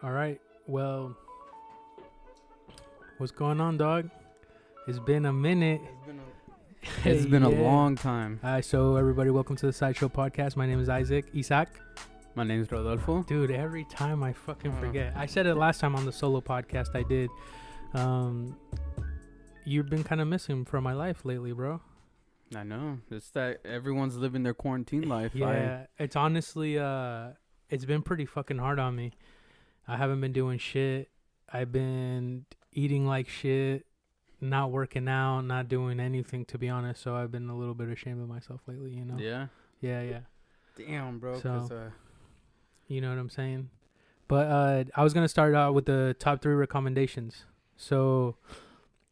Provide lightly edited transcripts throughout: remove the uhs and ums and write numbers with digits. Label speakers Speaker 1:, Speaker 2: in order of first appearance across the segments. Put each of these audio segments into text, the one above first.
Speaker 1: All right. Well, what's going on, dog? It's been a minute.
Speaker 2: It's been a long time.
Speaker 1: All right, so everybody, welcome to the Sideshow podcast. My name is Isaac.
Speaker 2: My name is Rodolfo.
Speaker 1: Dude, every time I fucking forget. I said it last time on the solo podcast I did. You've been kind of missing from my life lately, bro.
Speaker 2: I know. It's that everyone's living their quarantine life.
Speaker 1: Yeah, it's honestly, it's been pretty fucking hard on me. I haven't been doing shit. I've been eating like shit, not working out, not doing anything, to be honest. So I've been a little bit ashamed of myself lately, you know?
Speaker 2: Yeah?
Speaker 1: Yeah.
Speaker 2: Damn, bro.
Speaker 1: So, you know what I'm saying? But I was going to start out with the top 3 recommendations. So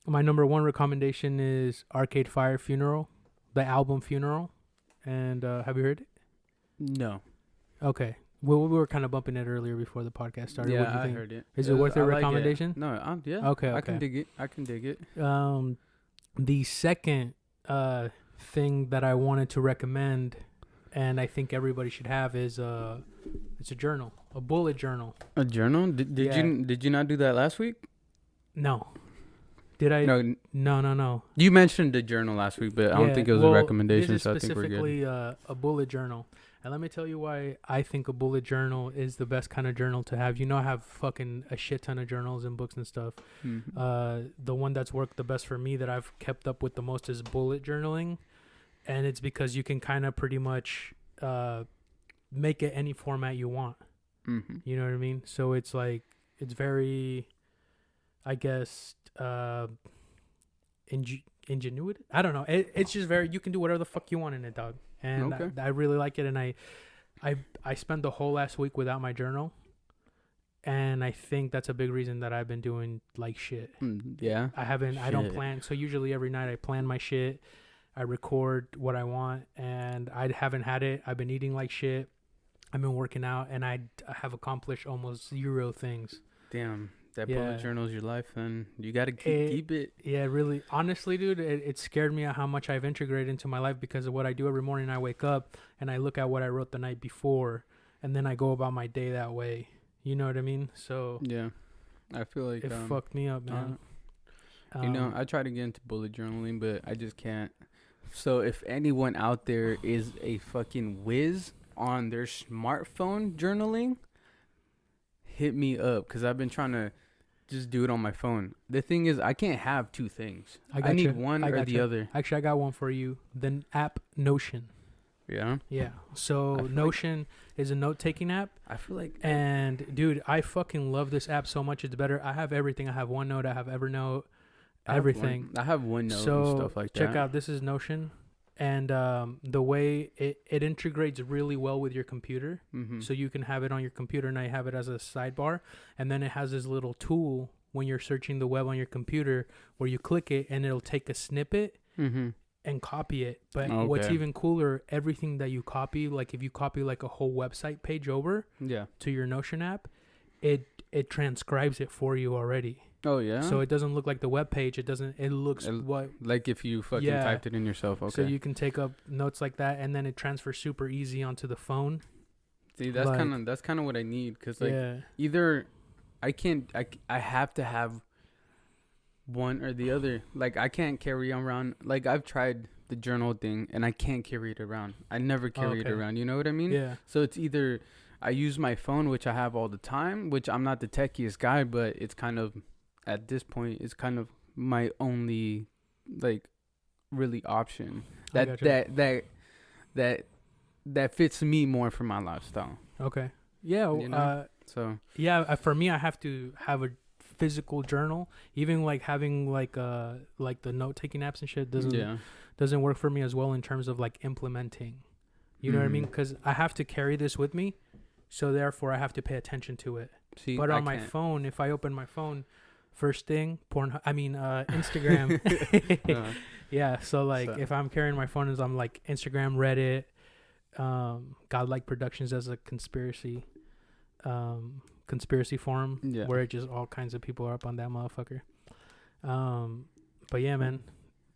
Speaker 1: my number 1 recommendation is Arcade Fire Funeral, the album Funeral. And have you heard it?
Speaker 2: No.
Speaker 1: Okay. Well, we were kind of bumping it earlier before the podcast started.
Speaker 2: Yeah,
Speaker 1: What do you
Speaker 2: I
Speaker 1: think?
Speaker 2: heard it.
Speaker 1: Is it worth a recommendation?
Speaker 2: No, yeah.
Speaker 1: Okay.
Speaker 2: I can dig it.
Speaker 1: The second thing that I wanted to recommend, and I think everybody should have, is it's a journal, a bullet journal.
Speaker 2: A journal? Did you not do that last week?
Speaker 1: No. Did I? No.
Speaker 2: You mentioned the journal last week, but I don't think it was a recommendation, so I think we're good.
Speaker 1: This is specifically a bullet journal. And let me tell you why I think a bullet journal is the best kind of journal to have. You know, I have fucking a shit ton of journals and books and stuff.
Speaker 2: Mm-hmm.
Speaker 1: The one that's worked the best for me that I've kept up with the most is bullet journaling. And it's because you can kind of pretty much make it any format you want.
Speaker 2: Mm-hmm.
Speaker 1: You know what I mean? So it's like, it's very, I guess, ingenuity. I don't know. It's just very, you can do whatever the fuck you want in it, dog. And
Speaker 2: okay.
Speaker 1: I really like it. And I spent the whole last week without my journal. And I think that's a big reason that I've been doing like shit.
Speaker 2: Yeah.
Speaker 1: I don't plan. So usually every night I plan my shit. I record what I want, and I haven't had it. I've been eating like shit. I've been working out, and I have accomplished almost 0 things.
Speaker 2: Damn. That bullet journal is your life, and you got to keep it.
Speaker 1: Yeah, really. Honestly, dude, it scared me at how much I've integrated into my life because of what I do every morning. I wake up, and I look at what I wrote the night before, and then I go about my day that way. You know what I mean? So
Speaker 2: yeah, I feel like
Speaker 1: it fucked me up, man.
Speaker 2: I try to get into bullet journaling, but I just can't. So if anyone out there is a fucking whiz on their smartphone journaling, hit me up, because I've been trying to just do it on my phone. The thing is, I can't have 2 things. I need one or the other.
Speaker 1: Actually, I got one for you. The app Notion.
Speaker 2: Yeah?
Speaker 1: Yeah. So Notion is a note-taking app.
Speaker 2: I feel like...
Speaker 1: And, dude, I fucking love this app so much. It's better. I have everything. I have OneNote. I have Evernote. Everything.
Speaker 2: I have OneNote and stuff like that.
Speaker 1: Check out. This is Notion. And the way it integrates really well with your computer.
Speaker 2: Mm-hmm.
Speaker 1: So you can have it on your computer, and I have it as a sidebar. And then it has this little tool when you're searching the web on your computer where you click it, and it'll take a snippet and copy it. But what's even cooler, everything that you copy, like if you copy like a whole website page over to your Notion app, it transcribes it for you already.
Speaker 2: Oh, yeah?
Speaker 1: So it doesn't look like the web page. It looks
Speaker 2: like if you fucking typed it in yourself. Okay.
Speaker 1: So you can take up notes like that, and then it transfers super easy onto the phone.
Speaker 2: See, that's kind of what I need, because either I have to have one or the other. Like, I can't carry around, like, I've tried the journal thing, and I can't carry it around. I never carry it around. You know what I mean?
Speaker 1: Yeah.
Speaker 2: So it's either I use my phone, which I have all the time, which I'm not the techiest guy, but it's kind of, at this point, it's kind of my only, like, really option that fits me more for my lifestyle.
Speaker 1: Okay. Yeah.
Speaker 2: You know?
Speaker 1: For me, I have to have a physical journal. Even like having like the note taking apps and shit doesn't work for me as well in terms of like implementing. You know what I mean? Because I have to carry this with me, so therefore I have to pay attention to it.
Speaker 2: See,
Speaker 1: but on my phone, if I open my phone, first thing, Instagram. Yeah, so if I'm carrying my phone, I'm like Instagram, Reddit, Godlike Productions as a conspiracy forum where it just all kinds of people are up on that motherfucker. But yeah, man.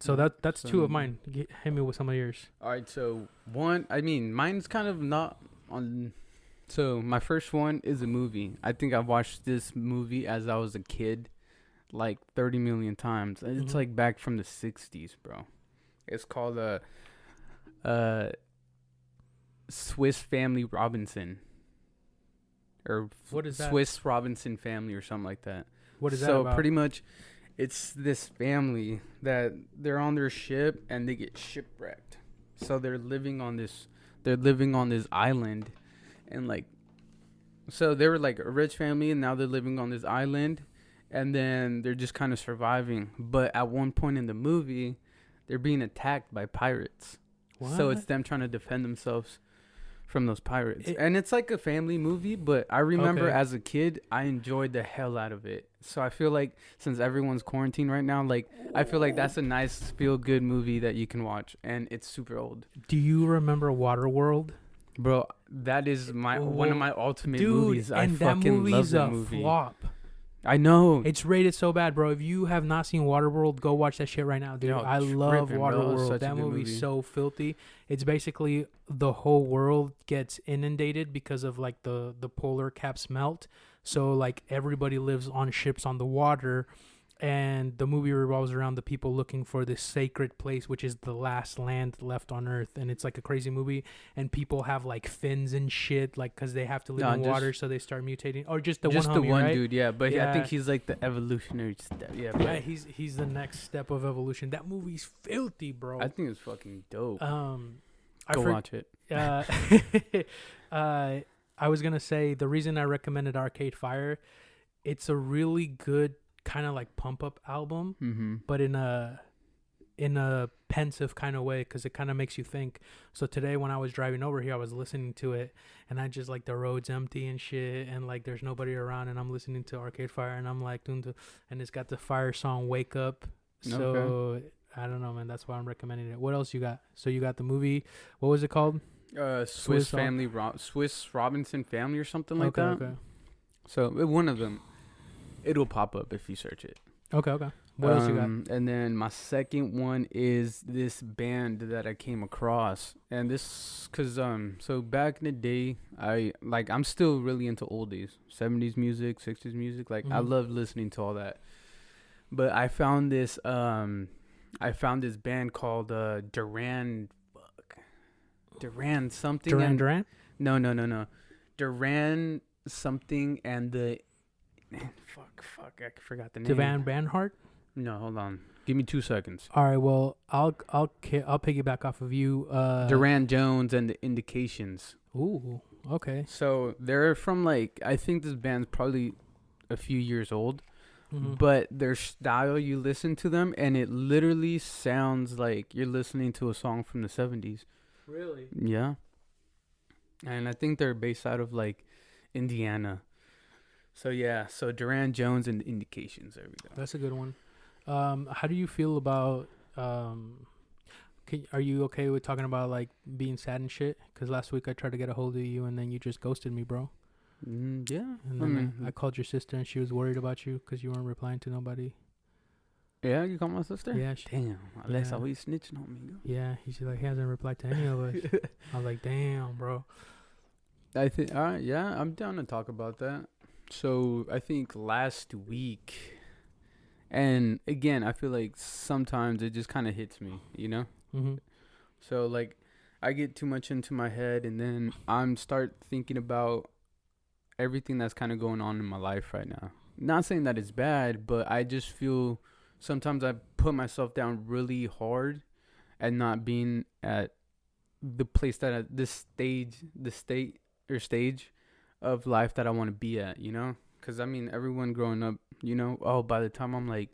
Speaker 1: So that's 2 of mine. Hit me with some of yours.
Speaker 2: All right, so one, I mean, mine's kind of not on So my first one is a movie. I think I watched this movie as I was a kid, like 30 million times. It's like back from the 60s, bro. It's called Swiss Family Robinson, or
Speaker 1: what is that?
Speaker 2: Swiss Robinson Family, or something like that.
Speaker 1: What is that about?
Speaker 2: So pretty much, it's this family that they're on their ship and they get shipwrecked. So they're living on this island, and like, so they were like a rich family, and now they're living on this island, and then they're just kind of surviving. But at one point in the movie, they're being attacked by pirates. What? So it's them trying to defend themselves from those pirates. And it's like a family movie, but I remember as a kid, I enjoyed the hell out of it. So I feel like since everyone's quarantined right now, like I feel like that's a nice feel-good movie that you can watch, and it's super old.
Speaker 1: Do you remember Waterworld?
Speaker 2: Bro, that is one of my ultimate movies. I fucking love that movie. Flop. I know.
Speaker 1: It's rated so bad, bro. If you have not seen Waterworld, go watch that shit right now, dude. I love Waterworld. That movie's so filthy. It's basically the whole world gets inundated because of like the polar caps melt. So like everybody lives on ships on the water, and the movie revolves around the people looking for this sacred place, which is the last land left on Earth. And it's like a crazy movie, and people have like fins and shit, like because they have to live in water, so they start mutating. Or just the one
Speaker 2: dude, yeah. But yeah. I think he's like the evolutionary step. Yeah,
Speaker 1: he's the next step of evolution. That movie's filthy, bro.
Speaker 2: I think it's fucking dope.
Speaker 1: Watch it. I was gonna say the reason I recommended Arcade Fire, it's a really good kind of like pump up album, but in a pensive kind of way, because it kind of makes you think. So today when I was driving over here, I was listening to it, and I just like the road's empty and shit, and like there's nobody around, and I'm listening to Arcade Fire, and I'm like and it's got the Fire song Wake Up. So I don't know, man, that's why I'm recommending it. What else you got? So you got the movie, what was it called?
Speaker 2: Swiss Robinson Family or something like that. Okay. So one of them, it'll pop up if you search it.
Speaker 1: Okay. What else you got?
Speaker 2: And then my second one is this band that I came across, and this because so back in the day, I'm still really into oldies, 70s music, 60s music. Like I love listening to all that. But I found this band called Duran something.
Speaker 1: Duran?
Speaker 2: No. Duran something and the fuck, I forgot the name.
Speaker 1: Duran Banhart?
Speaker 2: No, hold on. Give me 2 seconds.
Speaker 1: All right, well, I'll piggyback off of you.
Speaker 2: Duran Jones and the Indications.
Speaker 1: Ooh, okay.
Speaker 2: So they're from like, I think this band's probably a few years old, but their style, you listen to them and it literally sounds like you're listening to a song from the 70s.
Speaker 1: Really?
Speaker 2: Yeah. And I think they're based out of like Indiana. So yeah, so Duran Jones and the Indications. There we go.
Speaker 1: That's a good one. How do you feel about? Are you okay with talking about like being sad and shit? Because last week I tried to get a hold of you and then you just ghosted me, bro.
Speaker 2: Yeah.
Speaker 1: And then I called your sister and she was worried about you because you weren't replying to nobody.
Speaker 2: Yeah, you called my sister?
Speaker 1: Yeah.
Speaker 2: Damn. Unless I was snitching on me.
Speaker 1: Yeah, he hasn't replied to any of us. I was like, damn, bro.
Speaker 2: I think. Yeah, I'm down to talk about that. So I think last week, and again, I feel like sometimes it just kind of hits me, you know? So like I get too much into my head and then I'm start thinking about everything that's kind of going on in my life right now. Not saying that it's bad, but I just feel sometimes I put myself down really hard and not being at the place that the stage of life that I want to be at, you know? Because, I mean, everyone growing up, you know, by the time I'm like,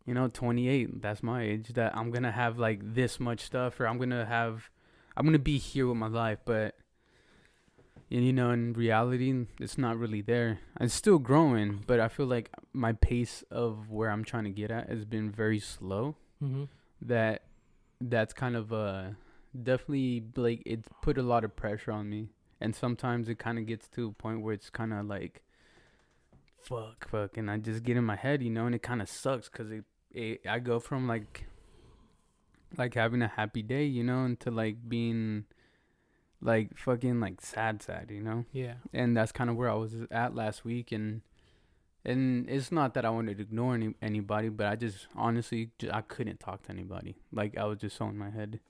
Speaker 2: 28, that's my age, that I'm going to have, like, this much stuff, or I'm going to be here with my life, but, in reality, it's not really there. It's still growing, but I feel like my pace of where I'm trying to get at has been very slow. That's kind of, definitely, like, it's put a lot of pressure on me. And sometimes it kind of gets to a point where it's kind of like, fuck. And I just get in my head, and it kind of sucks because I go from like having a happy day, into like being like fucking like sad, you know?
Speaker 1: Yeah.
Speaker 2: And that's kind of where I was at last week, and it's not that I wanted to ignore anybody, but I just honestly I couldn't talk to anybody. Like I was just so in my head.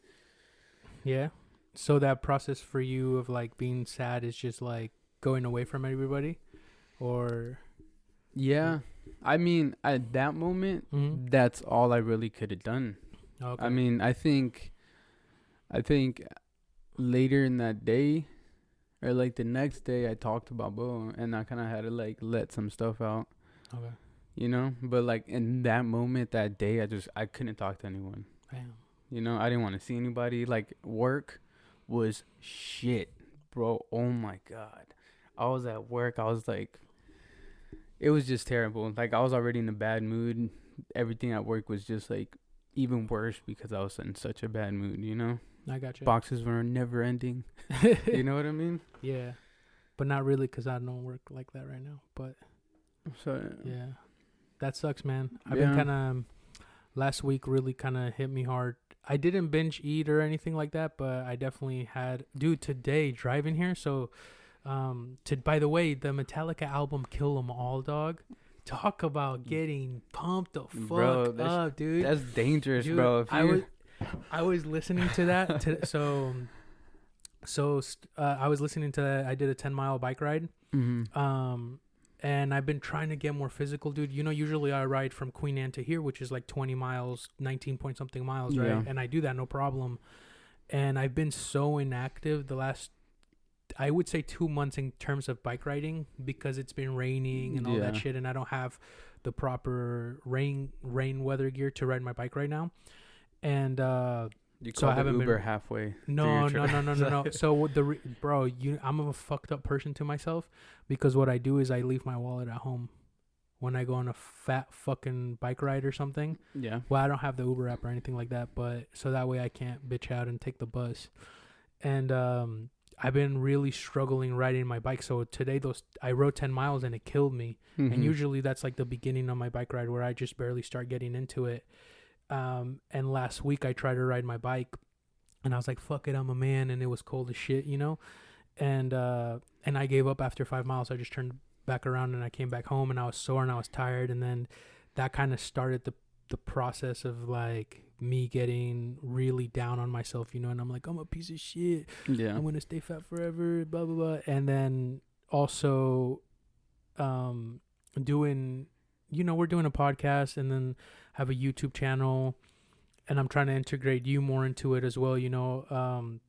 Speaker 1: Yeah. So that process for you of like being sad is just like going away from everybody, or?
Speaker 2: Yeah, I mean at that moment, that's all I really could have done. Okay. I mean, I think later in that day, or like the next day, I talked about Bo, and I kind of had to like let some stuff out. Okay. You know, but like in that moment, that day, I couldn't talk to anyone. Damn. You know, I didn't want to see anybody. Like work was shit, bro. Oh my god, I was at work. I was like, it was just terrible. Like I was already in a bad mood. Everything at work was just like even worse because I was in such a bad mood. You know.
Speaker 1: I got you.
Speaker 2: Boxes were never ending. You know what I mean?
Speaker 1: Yeah, but not really because I don't work like that right now. But
Speaker 2: so
Speaker 1: yeah, that sucks, man. I've been kind of last week really kind of hit me hard. I didn't binge eat or anything like that, but I definitely had. Dude, today driving here. So, by the way, the Metallica album "Kill 'Em All," dog. Talk about getting pumped the fuck up, dude.
Speaker 2: That's dangerous, dude, bro.
Speaker 1: I was listening to that. I was listening to that. I did a 10-mile bike ride. Mm-hmm. And I've been trying to get more physical, dude. You know, usually I ride from Queen Anne to here, which is like 20 miles, 19 point something miles, right? Yeah. And I do that no problem. And I've been so inactive the last, I would say 2 months in terms of bike riding because it's been raining and all that shit. And I don't have the proper rain weather gear to ride my bike right now. And
Speaker 2: you so I haven't Uber been halfway.
Speaker 1: No. So bro, I'm a fucked up person to myself because what I do is I leave my wallet at home when I go on a fat fucking bike ride or something. Yeah. Well, I don't have the Uber app or anything like that, but so that way I can't bitch out and take the bus. And I've been really struggling riding my bike. So today I rode 10 miles and it killed me. Mm-hmm. And usually that's like the beginning of my bike ride where I just barely start getting into it. And last week I tried to ride my bike and I was like, fuck it, I'm a man. And it was cold as shit, you know? And I gave up after 5 miles. I just turned back around and I came back home and I was sore and I was tired. And then that kind of started the process of like me getting really down on myself, you know? And I'm like, I'm a piece of shit. Yeah. I'm going to stay fat forever, blah, blah, blah. And then also, doing, you know, we're doing a podcast and then have a YouTube channel and I'm trying to integrate you more into it as well, you know.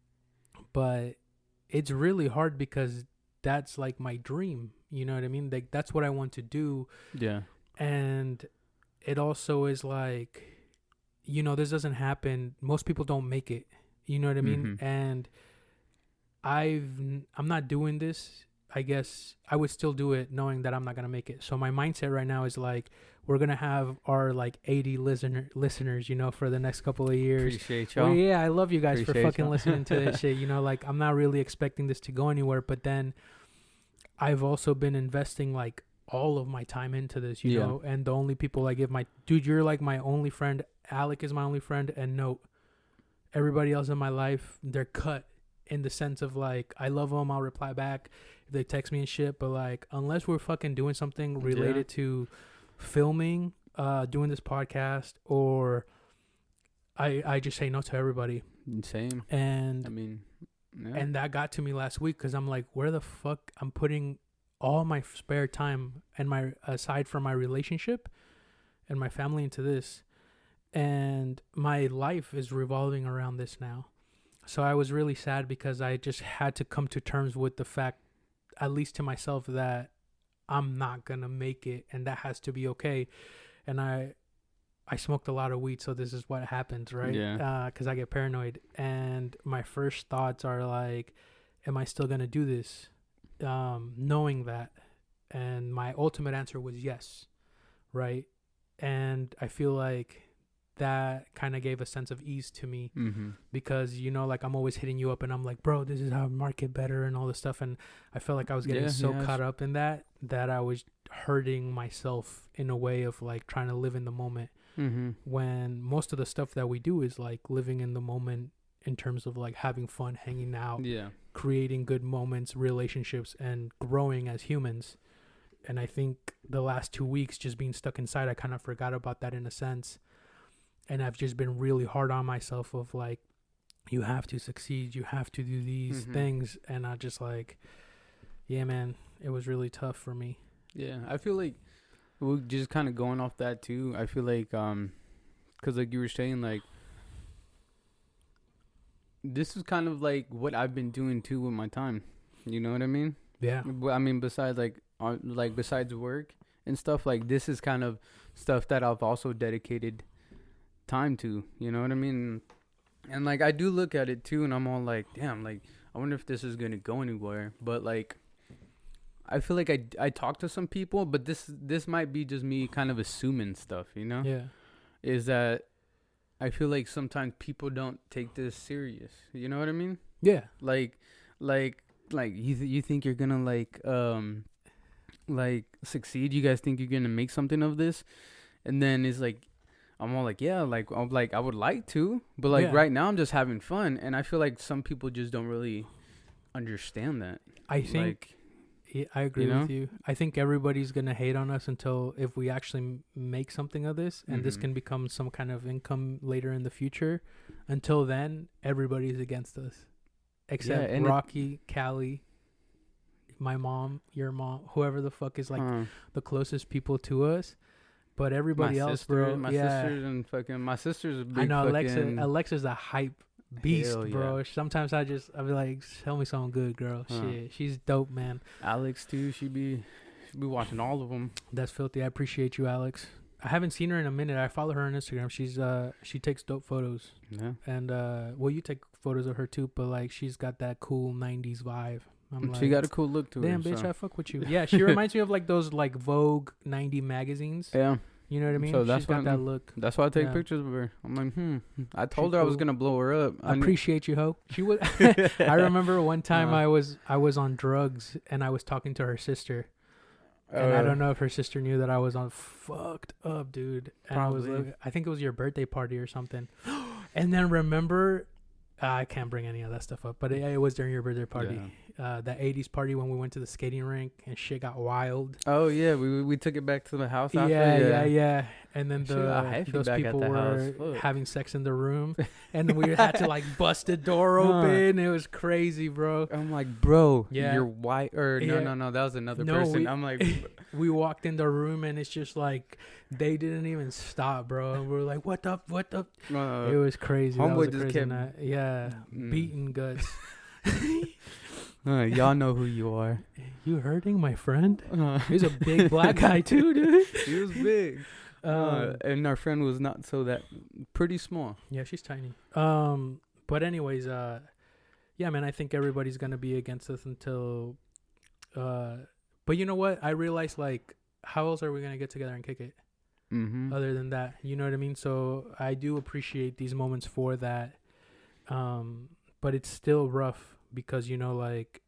Speaker 1: But it's really hard because that's like my dream, you know what I mean? Like that's what I want to do. Yeah. And it also is like, you know, this doesn't happen. Most people don't make it, you know what I mean? Mm-hmm. And I'm not doing this. I guess I would still do it knowing that I'm not going to make it. So my mindset right now is like, we're going to have our like 80 listeners, you know, for the next couple of years.
Speaker 2: Appreciate y'all.
Speaker 1: Well, yeah, I love you guys for fucking listening to this shit. You know, like I'm not really expecting this to go anywhere, but then I've also been investing like all of my time into this, you know, and the only people I give dude, you're like my only friend. Alec is my only friend. And note, everybody else in my life, they're cut in the sense of like, I love them. I'll reply back if they text me and shit. But like, unless we're fucking doing something related to filming, doing this podcast, or I just say no to everybody.
Speaker 2: Same.
Speaker 1: And I mean, and that got to me last week because I'm like, where the fuck I'm putting all my spare time and my aside from my relationship and my family into this, and my life is revolving around this now. So I was really sad because I just had to come to terms with the fact, at least to myself, that I'm not gonna make it, and that has to be okay. And I smoked a lot of weed, so this is what happens, right? Yeah. Because I get paranoid, and my first thoughts are like, am I still gonna do this? Knowing that, and my ultimate answer was yes, right? And I feel like that kind of gave a sense of ease to me, because, you know, like I'm always hitting you up and I'm like, bro, this is how I market better and all this stuff. And I felt like I was getting caught up in that I was hurting myself in a way of like trying to live in the moment, when most of the stuff that we do is like living in the moment in terms of like having fun, hanging out, creating good moments, relationships, and growing as humans. And I think the last 2 weeks just being stuck inside, I kind of forgot about that in a sense. And I've just been really hard on myself of like, you have to succeed, you have to do these things. And I just like, yeah, man, it was really tough for me.
Speaker 2: Yeah, I feel like we're just kind of going off that too. I feel like, because like you were saying, like, this is kind of like what I've been doing too with my time. You know what I mean?
Speaker 1: Yeah.
Speaker 2: I mean, besides besides work and stuff, like this is kind of stuff that I've also dedicated time to. You know what I mean? And like I do look at it too, and I'm all like, damn, like I wonder if this is gonna go anywhere. But like, I feel like I talk to some people, but this might be just me kind of assuming stuff. You know?
Speaker 1: Yeah.
Speaker 2: Is that I feel like sometimes people don't take this serious. You know what I mean?
Speaker 1: Yeah.
Speaker 2: Like you think you're gonna like succeed? You guys think you're gonna make something of this? And then it's like, I'm all like, yeah, like I'm like I would like to, but like right now I'm just having fun, and I feel like some people just don't really understand that.
Speaker 1: I think. Yeah, I agree with you. I think everybody's gonna hate on us until if we actually make something of this, and this can become some kind of income later in the future. Until then, everybody's against us, except Rocky, Callie, my mom, your mom, whoever the fuck is like the closest people to us. But everybody else, bro,
Speaker 2: my sisters and fucking my sister's a big.
Speaker 1: I know Alexa's a hype beast, bro. Yeah. Sometimes I'll be like, tell me something good, girl. Shit, she's dope, man.
Speaker 2: Alex too, she be watching all of them.
Speaker 1: That's filthy. I appreciate you, Alex. I haven't seen her in a minute. I follow her on Instagram. She takes dope photos. Yeah. And well, you take photos of her too, but like she's got that cool 90s vibe.
Speaker 2: She got a cool look to her.
Speaker 1: Damn, bitch, I fuck with you. Yeah, she reminds me of like those like Vogue 90 magazines.
Speaker 2: Yeah.
Speaker 1: You know what I mean?
Speaker 2: So that's
Speaker 1: she's got that look.
Speaker 2: That's why I take pictures of her. I'm like, I told her I was gonna blow her up.
Speaker 1: I appreciate you, ho. She was. I remember one time I was on drugs and I was talking to her sister, and I don't know if her sister knew that I was on fucked up, dude. And probably. I think it was your birthday party or something. And then remember, I can't bring any of that stuff up, but it was during your birthday party. Yeah. That 80s party when we went to the skating rink and shit got wild.
Speaker 2: Oh yeah, we took it back to the house after.
Speaker 1: Yeah. And then those people were having sex in the room, and we had to like bust the door open. It was crazy, bro.
Speaker 2: I'm like, bro, you're white or no, that was another person. I'm like,
Speaker 1: we walked in the room and it's just like they didn't even stop, bro. And we're like, what up? It was crazy.
Speaker 2: Homeboy just kept
Speaker 1: beating guts.
Speaker 2: Y'all know who you are.
Speaker 1: You hurting my friend? He's a big black guy too, dude.
Speaker 2: He was big. And our friend was not so that pretty small.
Speaker 1: Yeah, she's tiny. But anyways, yeah, man, I think everybody's gonna be against us until. But you know what? I realized like, how else are we gonna get together and kick it? Other than that, you know what I mean. So I do appreciate these moments for that. But it's still rough because, you know, like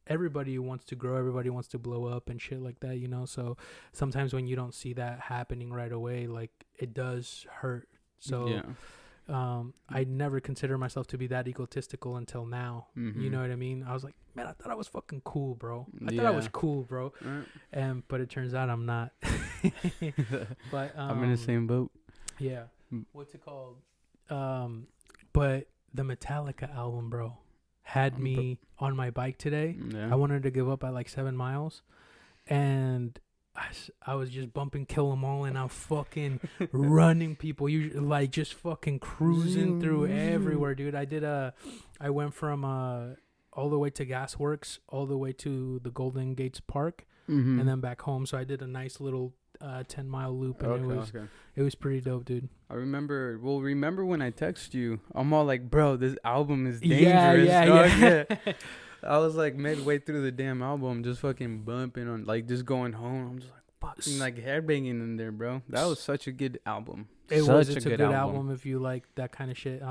Speaker 1: everybody wants to grow, everybody wants to blow up and shit like that, you know. So sometimes when you don't see that happening right away, like it does hurt. So I never consider myself to be that egotistical until now. You know what I mean? I was like, man, I thought I was fucking cool, bro. I thought I was cool, bro. But it turns out I'm not. But
Speaker 2: I'm in the same boat.
Speaker 1: Yeah. What's it called? But the Metallica album, bro, had me on my bike today. Yeah. I wanted to give up at like 7 miles, and I was just bumping Kill 'Em All, and I'm fucking running people. You like just fucking cruising through everywhere, dude. I went from all the way to Gasworks, all the way to the Golden Gates Park, and then back home. So I did a nice little 10-mile loop, and it was pretty dope, dude.
Speaker 2: I remember when I texted you, I'm all like, bro, this album is dangerous. Yeah. I was like midway through the damn album, just fucking bumping on, like just going home. I'm just like fucking like headbanging in there, bro. That was such a good album. It's a good album
Speaker 1: if you like that kind of shit.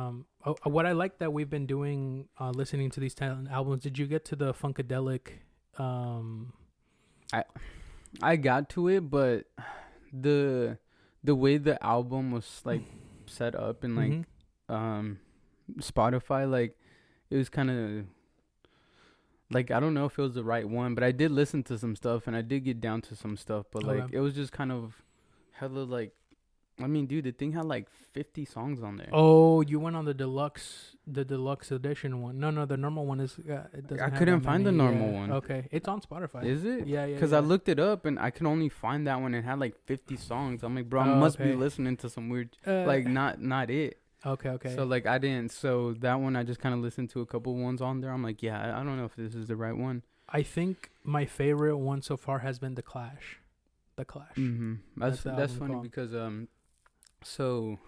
Speaker 1: What I like that we've been doing, listening to these 10 albums. Did you get to the Funkadelic?
Speaker 2: I got to it, but the way the album was like set up and like Spotify, like it was kind of like, I don't know if it was the right one, but I did listen to some stuff and I did get down to some stuff, but like it was just kind of hella like, I mean, dude, the thing had like 50 songs on there.
Speaker 1: Oh, you went on the deluxe edition one. No, the normal one is. It doesn't.
Speaker 2: I couldn't find the normal one.
Speaker 1: Okay, it's on Spotify.
Speaker 2: Is it?
Speaker 1: Yeah.
Speaker 2: Because I looked it up and I could only find that one. It had like 50 songs. I'm like, bro, I must be listening to some weird, like not it.
Speaker 1: Okay.
Speaker 2: So like I didn't. So that one I just kind of listened to a couple ones on there. I'm like, yeah, I don't know if this is the right one.
Speaker 1: I think my favorite one so far has been The Clash. The Clash.
Speaker 2: Mm-hmm. That's funny because so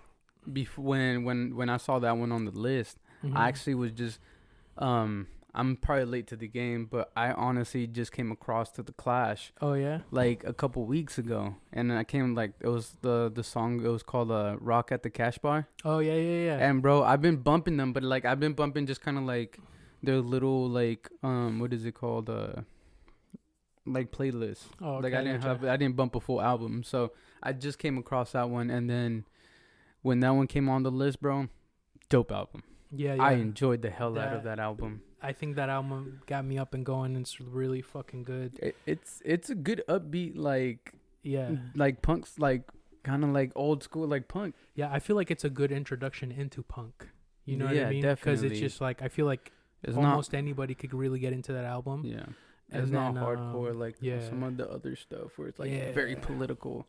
Speaker 2: before when I saw that one on the list, I actually was just I'm probably late to the game, but I honestly just came across to The Clash.
Speaker 1: Oh yeah.
Speaker 2: Like a couple weeks ago, and I came like it was the song. It was called "Rock at the Cash Bar."
Speaker 1: Oh yeah.
Speaker 2: And bro, I've been bumping them, but like I've been bumping just kind of like their little like what is it called like playlists. Oh, okay, like I didn't bump a full album, so I just came across that one, and then when that one came on the list, bro, dope album. Yeah. I enjoyed the hell out of that album.
Speaker 1: I think that album got me up and going. It's really fucking good.
Speaker 2: It's a good upbeat like punk's like kind of like old school like punk.
Speaker 1: Yeah, I feel like it's a good introduction into punk. You know what I mean? Because it's just like I feel like almost anybody could really get into that album.
Speaker 2: Yeah, it's not hardcore like some of the other stuff where it's like very political.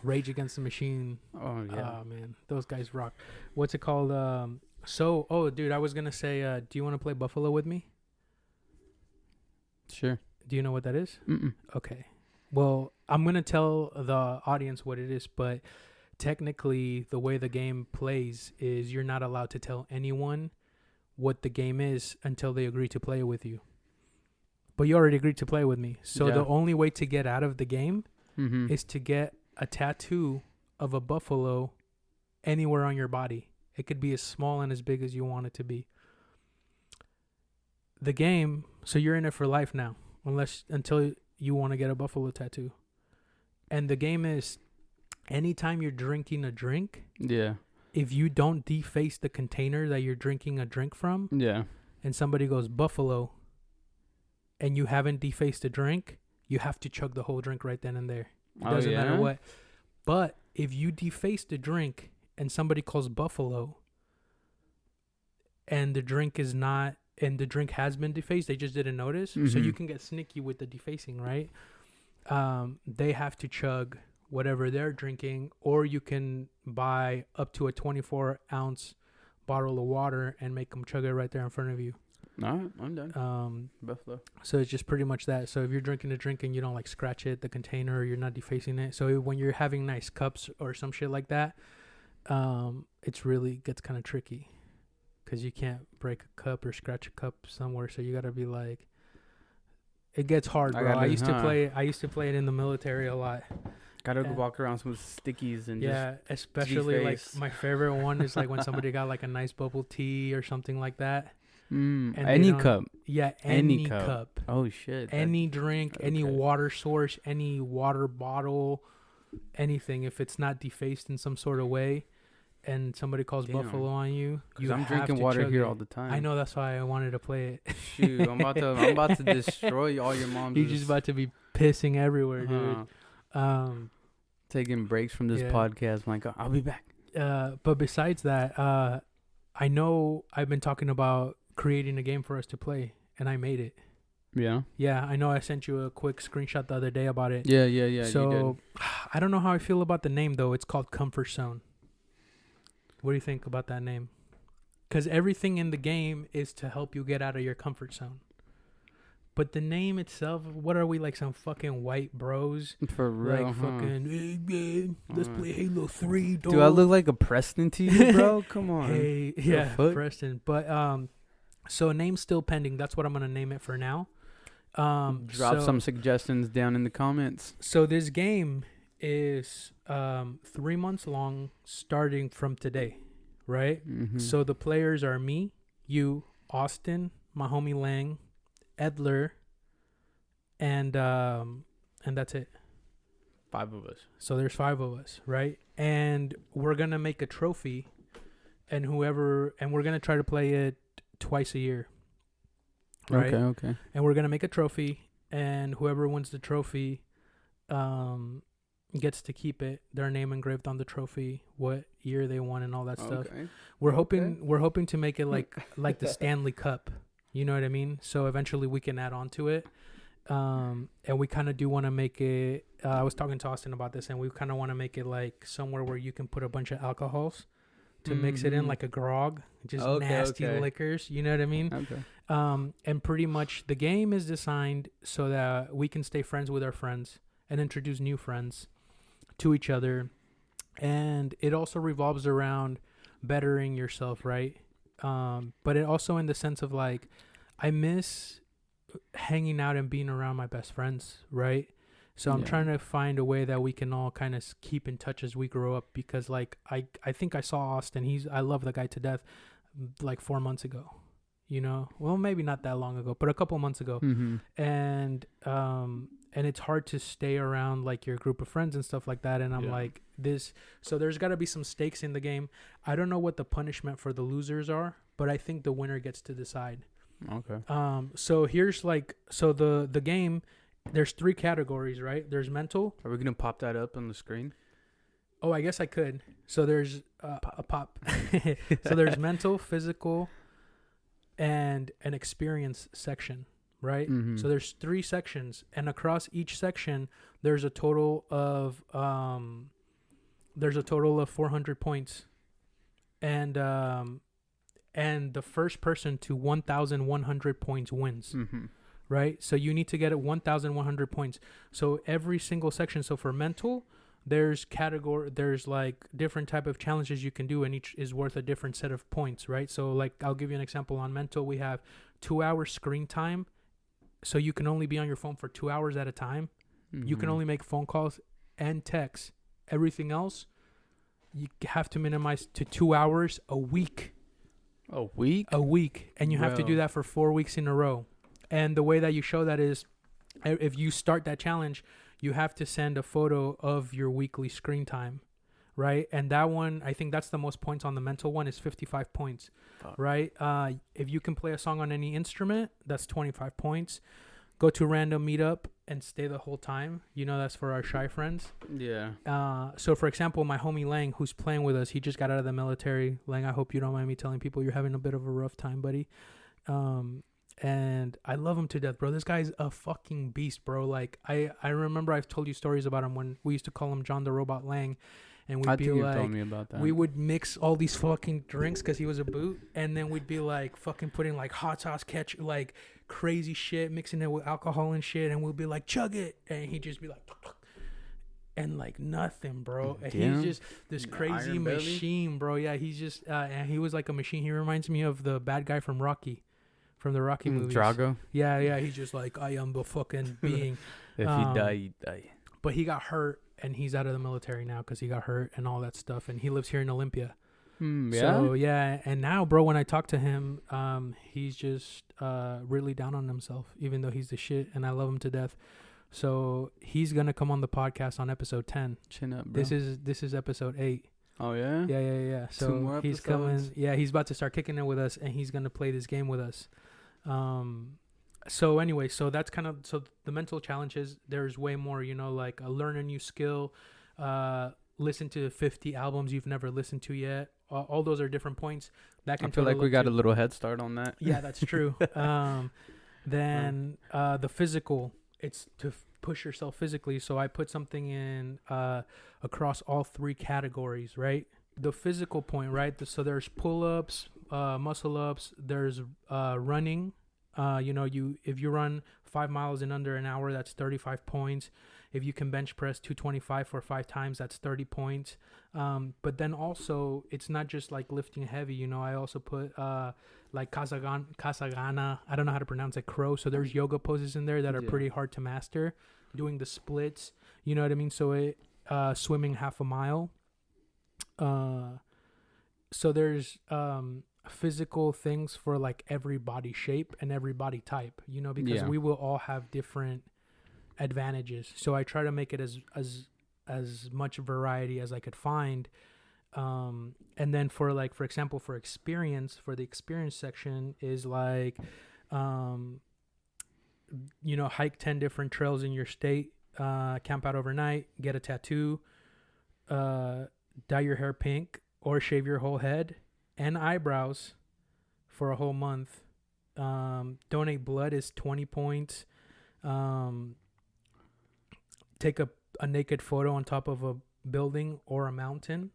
Speaker 1: Rage Against the Machine.
Speaker 2: Oh yeah.
Speaker 1: Oh man, those guys rock. What's it called? Dude, I was gonna say, do you want to play Buffalo with me?
Speaker 2: Sure.
Speaker 1: Do you know what that is?
Speaker 2: Mm-mm.
Speaker 1: Okay. Well, I'm gonna tell the audience what it is, but technically, the way the game plays is you're not allowed to tell anyone what the game is until they agree to play it with you. But you already agreed to play with me, so the only way to get out of the game is to get a tattoo of a buffalo anywhere on your body. It could be as small and as big as you want it to be. The game, so you're in it for life now, until you want to get a buffalo tattoo. And the game is, anytime you're drinking a drink, if you don't deface the container that you're drinking a drink from, and somebody goes buffalo, and you haven't defaced the drink, you have to chug the whole drink right then and there. It doesn't matter what. But if you deface the drink and somebody calls buffalo and the drink is not, and the drink has been defaced, they just didn't notice. So you can get sneaky with the defacing, right? They have to chug whatever they're drinking, or you can buy up to a 24-ounce bottle of water and make them chug it right there in front of you.
Speaker 2: All right, I'm done. Buffalo.
Speaker 1: So it's just pretty much that. So if you're drinking a drink and you don't like scratch it, the container, or you're not defacing it. So when you're having nice cups or some shit like that, it's really gets kind of tricky because you can't break a cup or scratch a cup somewhere. So you gotta be like, it gets hard, bro. I used to play it in the military a lot.
Speaker 2: Gotta walk around with stickies and
Speaker 1: especially like my favorite one is like when somebody got like a nice bubble tea or something like that.
Speaker 2: Any cup.
Speaker 1: Yeah, any cup.
Speaker 2: Oh shit.
Speaker 1: Any drink, any water source, any water bottle, anything. If it's not defaced in some sort of way, and somebody calls buffalo on you,
Speaker 2: I'm drinking water here all the time.
Speaker 1: I know, that's why I wanted to play it.
Speaker 2: Shoot, I'm about to destroy all your mom's.
Speaker 1: You're just about to be pissing everywhere, dude.
Speaker 2: Taking breaks from this podcast. I'm like, I'll be back.
Speaker 1: But besides that, I know I've been talking about creating a game for us to play, and I made it. Yeah, I know I sent you a quick screenshot the other day about it.
Speaker 2: Yeah.
Speaker 1: So
Speaker 2: you did.
Speaker 1: I don't know how I feel about the name though. It's called Comfort Zone. What do you think about that name? Because everything in the game is to help you get out of your comfort zone. But the name itself, what are we, like some fucking white bros?
Speaker 2: For real,
Speaker 1: like fucking, hey man, let's play Halo 3, dog.
Speaker 2: Do I look like a Preston to you, bro? Come on.
Speaker 1: Hey, yeah, Preston. But so name's still pending. That's what I'm gonna name it for now.
Speaker 2: Drop some suggestions down in the comments.
Speaker 1: So this game is 3 months long, starting from today, right? So the players are me, you, Austin, my homie Lang, Edler, and that's it.
Speaker 2: 5 of us.
Speaker 1: So there's 5 of us, right? And we're gonna make a trophy, and we're gonna try to play it twice a year. right?
Speaker 2: Okay.
Speaker 1: And we're gonna make a trophy, and whoever wins the trophy, gets to keep it, their name engraved on the trophy, what year they won, and all that stuff. We're hoping to make it like the Stanley Cup. You know what I mean? So eventually we can add on to it. And we kind of do want to make it. I was talking to Austin about this, and we kind of want to make it like somewhere where you can put a bunch of alcohols to mix it in, like a grog, just nasty liquors. You know what I mean?
Speaker 2: Okay.
Speaker 1: And pretty much the game is designed so that we can stay friends with our friends and introduce new friends to each other, and it also revolves around bettering yourself, right? But it also in the sense of like, I miss hanging out and being around my best friends, right? So I'm trying to find a way that we can all kind of keep in touch as we grow up, because like I think I saw Austin. I love the guy to death, like 4 months ago, you know. Well, maybe not that long ago, but a couple months ago. And it's hard to stay around like your group of friends and stuff like that. And I'm like this. So there's got to be some stakes in the game. I don't know what the punishment for the losers are, but I think the winner gets to decide.
Speaker 2: Okay.
Speaker 1: So here's like, so the game, there's 3 categories, right? There's mental.
Speaker 2: Are we going to pop that up on the screen?
Speaker 1: Oh, I guess I could. So there's a pop. So there's mental, physical, and an experience section. Right. So there's 3 sections, and across each section there's a total of 400 points, and the first person to 1,100 points wins. Right. So you need to get 1,100 points. So every single section. So for mental, there's like different type of challenges you can do, and each is worth a different set of points. Right. So like, I'll give you an example. On mental, we have 2 hours screen time. So you can only be on your phone for 2 hours at a time. You can only make phone calls and texts. Everything else, you have to minimize to 2 hours a week.
Speaker 2: A week?
Speaker 1: A week. And you have to do that for 4 weeks in a row. And the way that you show that is, if you start that challenge, you have to send a photo of your weekly screen time. Right? And that one, I think that's the most points on the mental one, is 55 points. Right? If you can play a song on any instrument, that's 25 points. Go to random meetup and stay the whole time. You know, that's for our shy friends.
Speaker 2: Yeah.
Speaker 1: So for example, my homie Lang, who's playing with us, he just got out of the military. Lang, I hope you don't mind me telling people you're having a bit of a rough time, buddy. And I love him to death, bro. This guy's a fucking beast, bro. Like, I remember I've told you stories about him when we used to call him John the Robot Lang. And we'd be like,
Speaker 2: told me about that.
Speaker 1: We would mix all these fucking drinks because he was a boot, and then we'd be like fucking putting like hot sauce, ketchup, like crazy shit, mixing it with alcohol and shit, and we'll be like, chug it, and he'd just be like, and like nothing, bro. And he's just this crazy machine, bro. Yeah, he's just and he was like a machine. He reminds me of the bad guy from Rocky, from the Rocky movies.
Speaker 2: Drago.
Speaker 1: Yeah. He's just like, I am the fucking being.
Speaker 2: If you die, you die.
Speaker 1: But he got hurt. And he's out of the military now because he got hurt and all that stuff. And he lives here in Olympia.
Speaker 2: Yeah?
Speaker 1: So, yeah. And now, bro, when I talk to him, he's just really down on himself, even though he's the shit. And I love him to death. So he's going to come on the podcast on episode 10.
Speaker 2: Chin up, bro.
Speaker 1: This is episode 8.
Speaker 2: Oh, yeah?
Speaker 1: Yeah. So he's coming. Yeah, he's about to start kicking it with us. And he's going to play this game with us. So anyway, so that's kind of, so the mental challenges, there's way more, you know, like learn a new skill, listen to 50 albums you've never listened to yet. All those are different points. That can
Speaker 2: I feel like we got a little head start on that.
Speaker 1: Yeah, that's true. Then the physical, it's to push yourself physically. So I put something in across all 3 categories, right? The physical point, right? So there's pull-ups, muscle ups, there's running. You know, if you run 5 miles in under an hour, that's 35 points. If you can bench press 225 for 5 times, that's 30 points. But then also, it's not just like lifting heavy. You know, I also put like Kasagana. I don't know how to pronounce it. Crow. So there's yoga poses in there that are pretty hard to master. Doing the splits. You know what I mean? So swimming half a mile. So there's physical things for like every body shape and every body type, you know, because we will all have different advantages. So I try to make it as much variety as I could find. And then for example, for the experience section is like Hike 10 different trails in your state, camp out overnight, get a tattoo, dye your hair pink or shave your whole head and eyebrows for a whole month. Donate blood is 20 points. Take a naked photo on top of a building or a mountain.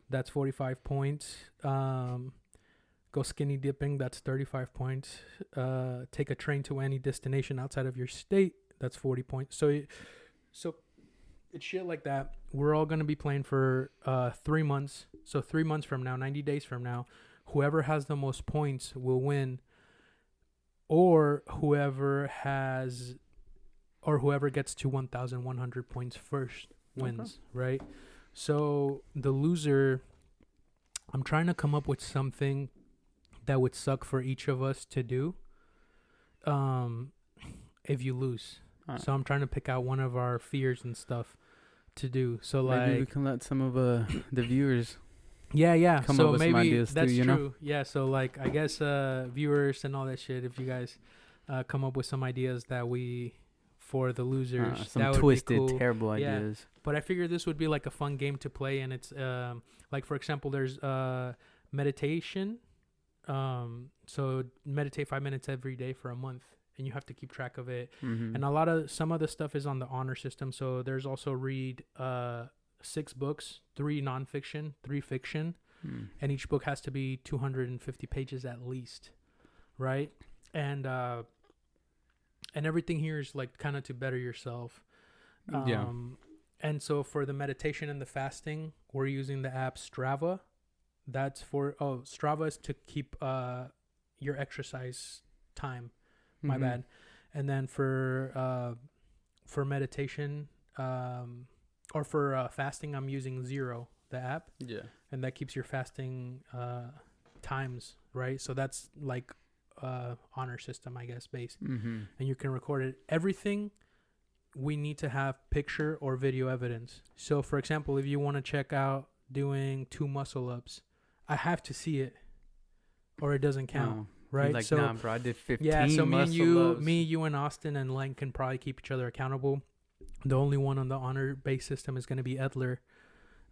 Speaker 1: That's 45 points. Go skinny dipping. That's 35 points. Take a train to any destination outside of your state. That's 40 points. So it's shit like that. We're all going to be playing for 3 months. So 3 months from now, 90 days from now, whoever has the most points will win. Or whoever gets to 1,100 points first wins, right? So the loser, I'm trying to come up with something that would suck for each of us to do if you lose. So I'm trying to pick out one of our fears and stuff to do. So
Speaker 2: maybe we can let some of the viewers
Speaker 1: come
Speaker 2: up with
Speaker 1: maybe
Speaker 2: some ideas
Speaker 1: that's
Speaker 2: too, you
Speaker 1: true.
Speaker 2: know?
Speaker 1: Yeah, so like I guess viewers and all that shit, if you guys come up with some ideas that for the losers,
Speaker 2: some
Speaker 1: that would
Speaker 2: twisted,
Speaker 1: be cool.
Speaker 2: terrible ideas.
Speaker 1: But I figured this would be like a fun game to play, and it's like, for example, there's meditation. So meditate 5 minutes every day for a month, and you have to keep track of it.
Speaker 2: Mm-hmm.
Speaker 1: And some of the stuff is on the honor system. So there's also read 6 books, 3 nonfiction, 3 fiction, and each book has to be 250 pages at least, right? And everything here is like kind of to better yourself. And so for the meditation and the fasting, we're using the app Strava. That's Strava is to keep your exercise time. My bad. And then for meditation or for fasting, I'm using Zero, the app.
Speaker 2: Yeah.
Speaker 1: And that keeps your fasting times, right? So that's like honor system, I guess, based. And you can record it. Everything we need to have picture or video evidence. So for example, if you want to check out doing 2 muscle ups, I have to see it or it doesn't count. Right.
Speaker 2: Like, nah, bro, I did 15.
Speaker 1: Yeah. So
Speaker 2: me,
Speaker 1: you and Austin and Len can probably keep each other accountable. The only one on the honor based system is going to be Edler.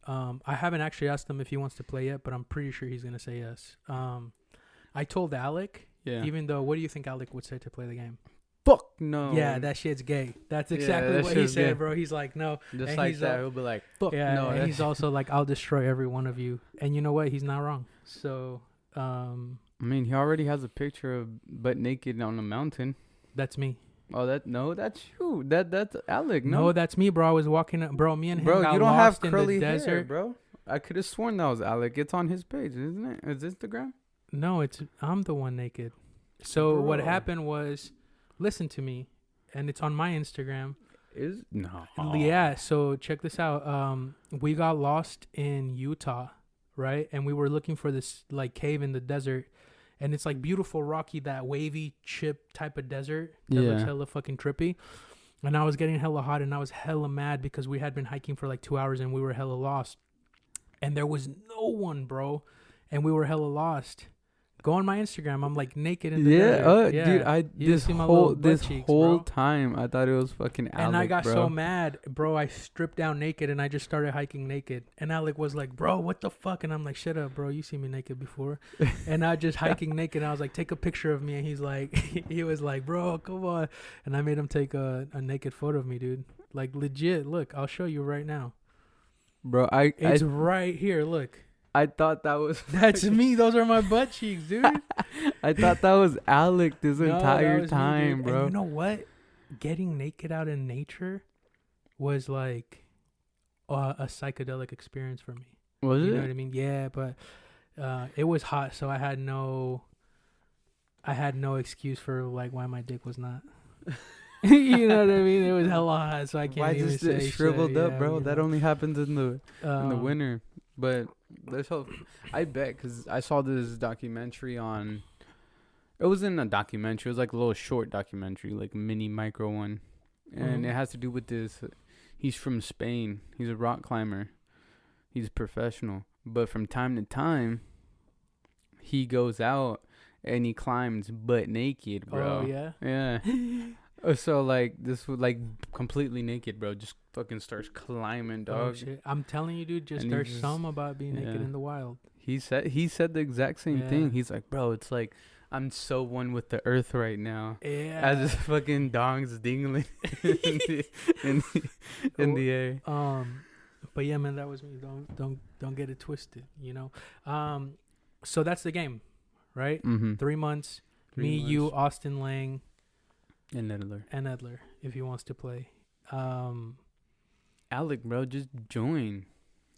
Speaker 1: I haven't actually asked him if he wants to play yet, but I'm pretty sure he's going to say yes. I told Alec, even though, what do you think Alec would say to play the game?
Speaker 2: Fuck no.
Speaker 1: Yeah, that shit's gay. That's exactly what he said, bro. He's like, no.
Speaker 2: Just and like that, he'll be like, fuck no.
Speaker 1: And he's also like, I'll destroy every one of you. And you know what? He's not wrong. So,
Speaker 2: I mean, he already has a picture of butt naked on a mountain.
Speaker 1: That's me.
Speaker 2: Oh, that's you. That's Alec.
Speaker 1: No, that's me, bro. I was walking, bro. Me and him got
Speaker 2: you don't
Speaker 1: lost
Speaker 2: have curly
Speaker 1: in the
Speaker 2: hair,
Speaker 1: desert,
Speaker 2: bro. I could have sworn that was Alec. It's on his page, isn't it? Is Instagram?
Speaker 1: No, I'm the one naked. So what happened was, listen to me, and it's on my Instagram. Yeah. So check this out. We got lost in Utah, right? And we were looking for this like cave in the desert. And it's like beautiful, rocky, that wavy chip type of desert that looks hella fucking trippy. And I was getting hella hot and I was hella mad because we had been hiking for like 2 hours and we were hella lost. And there was no one, bro. And we were hella lost. Go on my Instagram. I'm like naked in the desert.
Speaker 2: Dude, this whole time I thought it was fucking Alec,
Speaker 1: and I got so mad, bro. I stripped down naked and I just started hiking naked. And Alec was like, bro, what the fuck? And I'm like, shut up, bro. You seen me naked before. And I just hiking naked. And I was like, take a picture of me. And he's like, he was like, bro, come on. And I made him take a naked photo of me, dude. Like legit. Look, I'll show you right now.
Speaker 2: Bro,
Speaker 1: it's right here. Look.
Speaker 2: I thought that was...
Speaker 1: That's me. Those are my butt cheeks, dude.
Speaker 2: I thought that was Alec this entire time,
Speaker 1: me,
Speaker 2: bro.
Speaker 1: And you know what? Getting naked out in nature was like a psychedelic experience for me.
Speaker 2: Was it?
Speaker 1: You know what I mean? Yeah, but it was hot, so I had no excuse for like why my dick was not. You know what I mean? It was hella hot, so I can't even say
Speaker 2: it shriveled
Speaker 1: shit.
Speaker 2: up, bro?
Speaker 1: You know?
Speaker 2: That only happens in the winter. But let's hope. I bet, because I saw this documentary on... It wasn't a documentary. It was like a little short documentary, like a mini micro one. And it has to do with this. He's from Spain. He's a rock climber. He's a professional. But from time to time, he goes out and he climbs butt naked, bro.
Speaker 1: Oh yeah.
Speaker 2: Yeah. So like this was like completely naked, bro. Just fucking starts climbing, dog.
Speaker 1: Oh shit! I'm telling you, dude. Just there's some about being naked in the wild.
Speaker 2: He said the exact same thing. He's like, bro, it's like I'm so one with the earth right now.
Speaker 1: Yeah.
Speaker 2: As his fucking dong's dingling in the air.
Speaker 1: But yeah, man, that was me. Don't get it twisted, you know. So that's the game, right? 3 months. You, Austin Lang,
Speaker 2: and Edler,
Speaker 1: if he wants to play.
Speaker 2: Alec, bro, just join.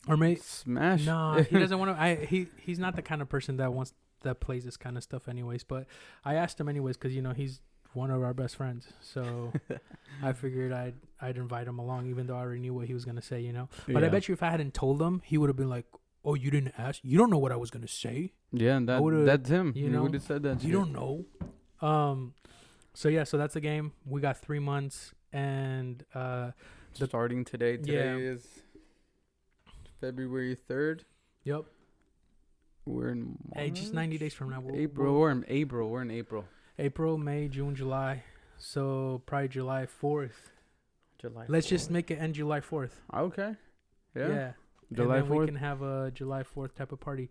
Speaker 1: Or
Speaker 2: smash.
Speaker 1: No, he doesn't want to. He's not the kind of person that plays this kind of stuff, anyways. But I asked him anyways because he's one of our best friends. So I figured I'd invite him along, even though I already knew what he was gonna say, But I bet you if I hadn't told him, he would have been like, "Oh, you didn't ask? You don't know what I was gonna say."
Speaker 2: Yeah, that's him. He would have said that.
Speaker 1: You don't know. So that's the game. We got 3 months, and
Speaker 2: starting today. Today is February 3rd.
Speaker 1: Yep.
Speaker 2: We're in March?
Speaker 1: Hey, just 90 days from now.
Speaker 2: We're in April.
Speaker 1: April, May, June, July. So probably July 4th. Let's just make it end July 4th.
Speaker 2: Okay. Yeah.
Speaker 1: July 4th. We can have a July 4th type of party.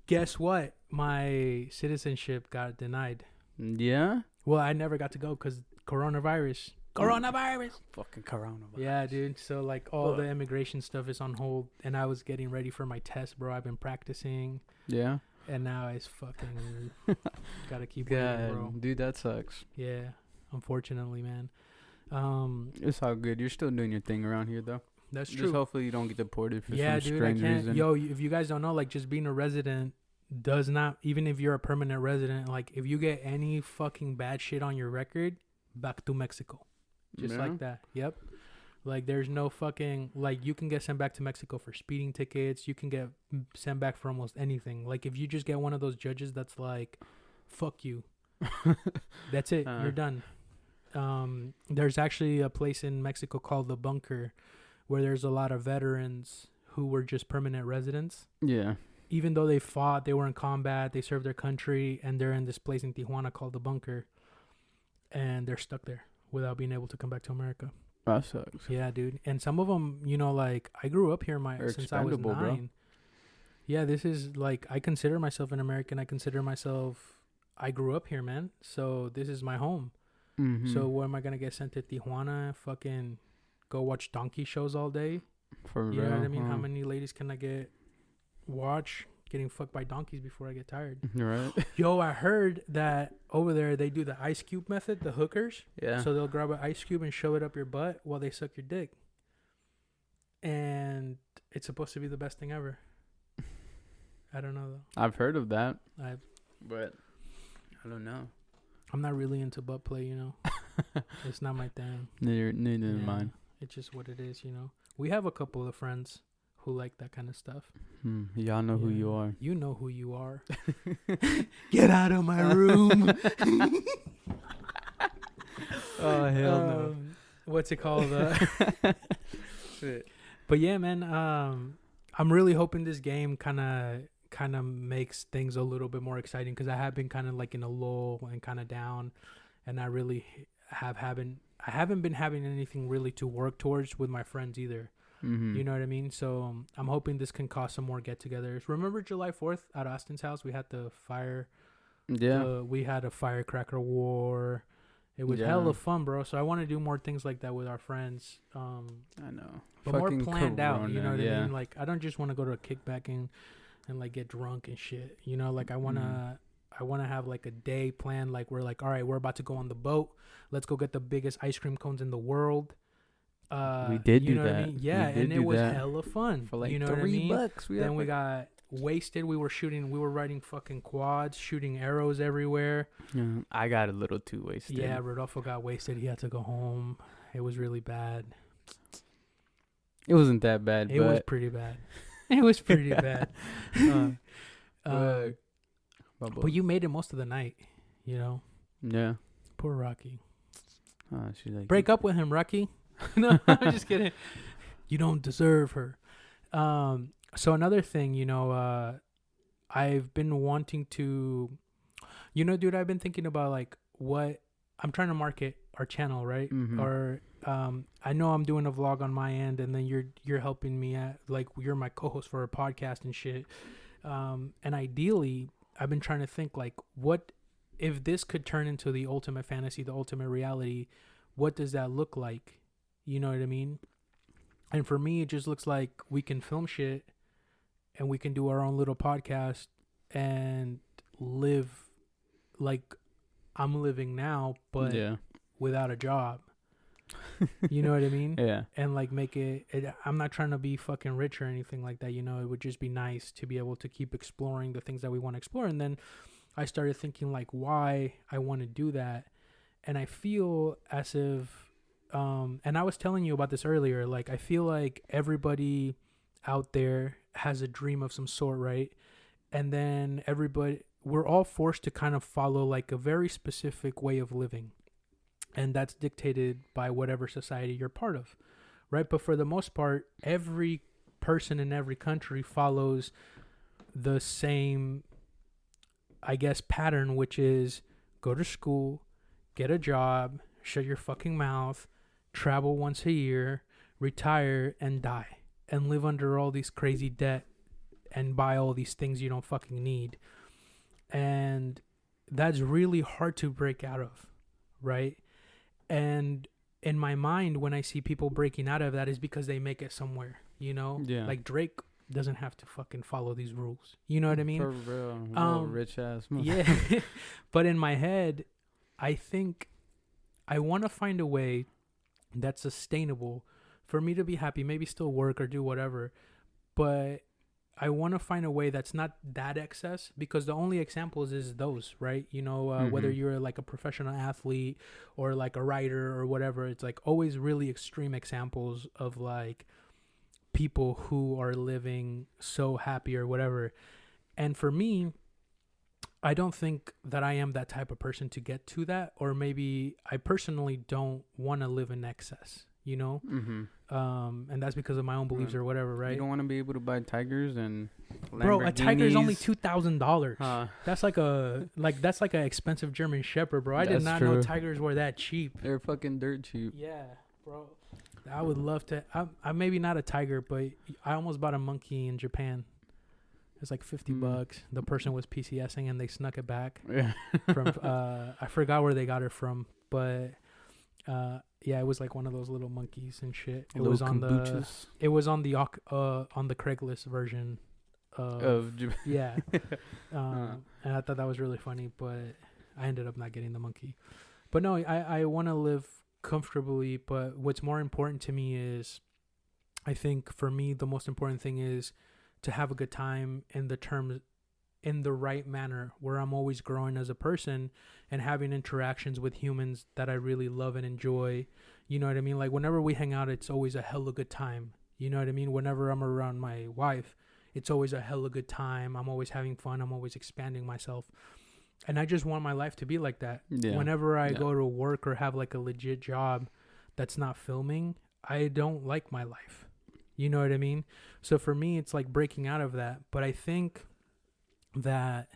Speaker 1: Guess what? My citizenship got denied.
Speaker 2: Yeah?
Speaker 1: Well, I never got to go because coronavirus.
Speaker 2: Fucking coronavirus.
Speaker 1: Yeah, dude. So, like, all the immigration stuff is on hold. And I was getting ready for my test, bro. I've been practicing.
Speaker 2: Yeah.
Speaker 1: And now it's fucking... gotta keep waiting, bro.
Speaker 2: Dude, that sucks.
Speaker 1: Yeah. Unfortunately, man.
Speaker 2: It's all good. You're still doing your thing around here, though.
Speaker 1: That's true.
Speaker 2: Just hopefully you don't get deported for
Speaker 1: some
Speaker 2: strange reason.
Speaker 1: Yo, if you guys don't know, like, just being a resident does not... Even if you're a permanent resident, like, if you get any fucking bad shit on your record, back to Mexico. Just like that. Yep. Like, there's no fucking... Like, you can get sent back to Mexico for speeding tickets. You can get sent back for almost anything. Like, if you just get one of those judges that's like, fuck you. That's it. You're done. There's actually a place in Mexico called The Bunker where there's a lot of veterans who were just permanent residents.
Speaker 2: Yeah.
Speaker 1: Even though they fought, they were in combat, they served their country, and they're in this place in Tijuana called The Bunker. And they're stuck there without being able to come back to America.
Speaker 2: That sucks.
Speaker 1: Yeah, dude. And some of them, like, I grew up here since I was 9. Bro. Yeah, this is, like, I consider myself an American. I grew up here, man. So this is my home. Mm-hmm. So where am I going to get sent to Tijuana? Fucking go watch donkey shows all day?
Speaker 2: For real?
Speaker 1: You know what I mean? How many ladies can I watch getting fucked by donkeys before I get tired?
Speaker 2: Right.
Speaker 1: Yo, I heard that over there they do the ice cube method, the hookers.
Speaker 2: Yeah.
Speaker 1: So they'll grab an ice cube and shove it up your butt while they suck your dick. And it's supposed to be the best thing ever. I don't know though.
Speaker 2: I've heard of that. But I don't know.
Speaker 1: I'm not really into butt play, It's not my thing.
Speaker 2: Neither mine.
Speaker 1: It's just what it is, We have a couple of friends who like that kind of stuff.
Speaker 2: Y'all know who you are.
Speaker 1: You know who you are. Get out of my room.
Speaker 2: Oh, hell no.
Speaker 1: What's it called? But yeah, man, I'm really hoping this game kind of makes things a little bit more exciting because I have been kind of like in a lull and kind of down, and I really haven't been having anything really to work towards with my friends either. Mm-hmm. You know what I mean? So I'm hoping this can cause some more get-togethers. Remember July 4th at Austin's house? We had the fire.
Speaker 2: Yeah.
Speaker 1: We had a firecracker war. It was hella fun, bro. So I want to do more things like that with our friends.
Speaker 2: I know.
Speaker 1: But fucking more planned out. You know what I mean? Like, I don't just want to go to a kickback and like get drunk and shit. Like I want to have like a day planned. Like we're like, all right, we're about to go on the boat. Let's go get the biggest ice cream cones in the world.
Speaker 2: We did do that.
Speaker 1: I mean? Yeah, and it was hella fun.
Speaker 2: For like
Speaker 1: $3
Speaker 2: what I mean?
Speaker 1: Then we got wasted. We were riding fucking quads, shooting arrows everywhere.
Speaker 2: Yeah, I got a little too wasted.
Speaker 1: Yeah, Rodolfo got wasted. He had to go home. It was really bad.
Speaker 2: It wasn't that bad.
Speaker 1: It was pretty bad. It was pretty bad. But you made it most of the night,
Speaker 2: Yeah.
Speaker 1: Poor Rocky.
Speaker 2: She's like,
Speaker 1: break up with him, Rocky. No, I'm just kidding. You don't deserve her. So another thing, I've been wanting to. You know, dude, I've been thinking about like what I'm trying to market our channel, right?
Speaker 2: Mm-hmm.
Speaker 1: Or I know I'm doing a vlog on my end, and then you're helping me at like you're my co-host for a podcast and shit. And ideally, I've been trying to think like, what if this could turn into the ultimate fantasy, the ultimate reality? What does that look like? You know what I mean? And for me, it just looks like we can film shit, and we can do our own little podcast and live like I'm living now, but without a job. You know what I mean?
Speaker 2: Yeah.
Speaker 1: And like make it, I'm not trying to be fucking rich or anything like that. You know, it would just be nice to be able to keep exploring the things that we want to explore. And then I started thinking like why I want to do that. And I feel as if, and I was telling you about this earlier, like I feel like everybody out there has a dream of some sort, right? And then we're all forced to kind of follow like a very specific way of living. And that's dictated by whatever society you're part of, right? But for the most part, every person in every country follows the same, I guess, pattern, which is go to school, get a job, shut your fucking mouth, travel once a year, retire, and die. And live under all these crazy debt and buy all these things you don't fucking need. And that's really hard to break out of, right? And in my mind, when I see people breaking out of that, is because they make it somewhere, you know?
Speaker 2: Yeah.
Speaker 1: Like Drake doesn't have to fucking follow these rules. You know what I mean?
Speaker 2: For real. Rich ass.
Speaker 1: Yeah. But in my head, I think I want to find a way that's sustainable for me to be happy, maybe still work or do whatever. But I want to find a way that's not that excess, because the only examples is those, right? You know, whether you're like a professional athlete or like a writer or whatever, it's like always really extreme examples of like people who are living so happy or whatever. And for me, I don't think that I am that type of person to get to that, or maybe I personally don't want to live in excess, you know? And that's because of my own beliefs or whatever, right?
Speaker 2: You don't want to be able to buy tigers and
Speaker 1: bro, a tiger is only $2,000. That's like an expensive German Shepherd, bro. I did not know tigers were that cheap.
Speaker 2: They're fucking dirt cheap.
Speaker 1: Yeah, bro. I would love to. I'm maybe not a tiger, but I almost bought a monkey in Japan. It's like $50. The person was PCSing and they snuck it back.
Speaker 2: Yeah.
Speaker 1: From I forgot where they got it from, but yeah, it was like one of those little monkeys and shit. It was on kombuchas. It was on the Craigslist version of yeah. And I thought that was really funny, but I ended up not getting the monkey. But no, I want to live comfortably, but what's more important to me is, I think for me the most important thing is to have a good time in the right manner, where I'm always growing as a person and having interactions with humans that I really love and enjoy. You know what I mean? Like whenever we hang out, it's always a hella good time. You know what I mean? Whenever I'm around my wife, it's always a hella good time. I'm always having fun. I'm always expanding myself. And I just want my life to be like that. Yeah. Whenever I go to work or have like a legit job that's not filming, I don't like my life. You know what I mean? So for me, it's like breaking out of that. But I think that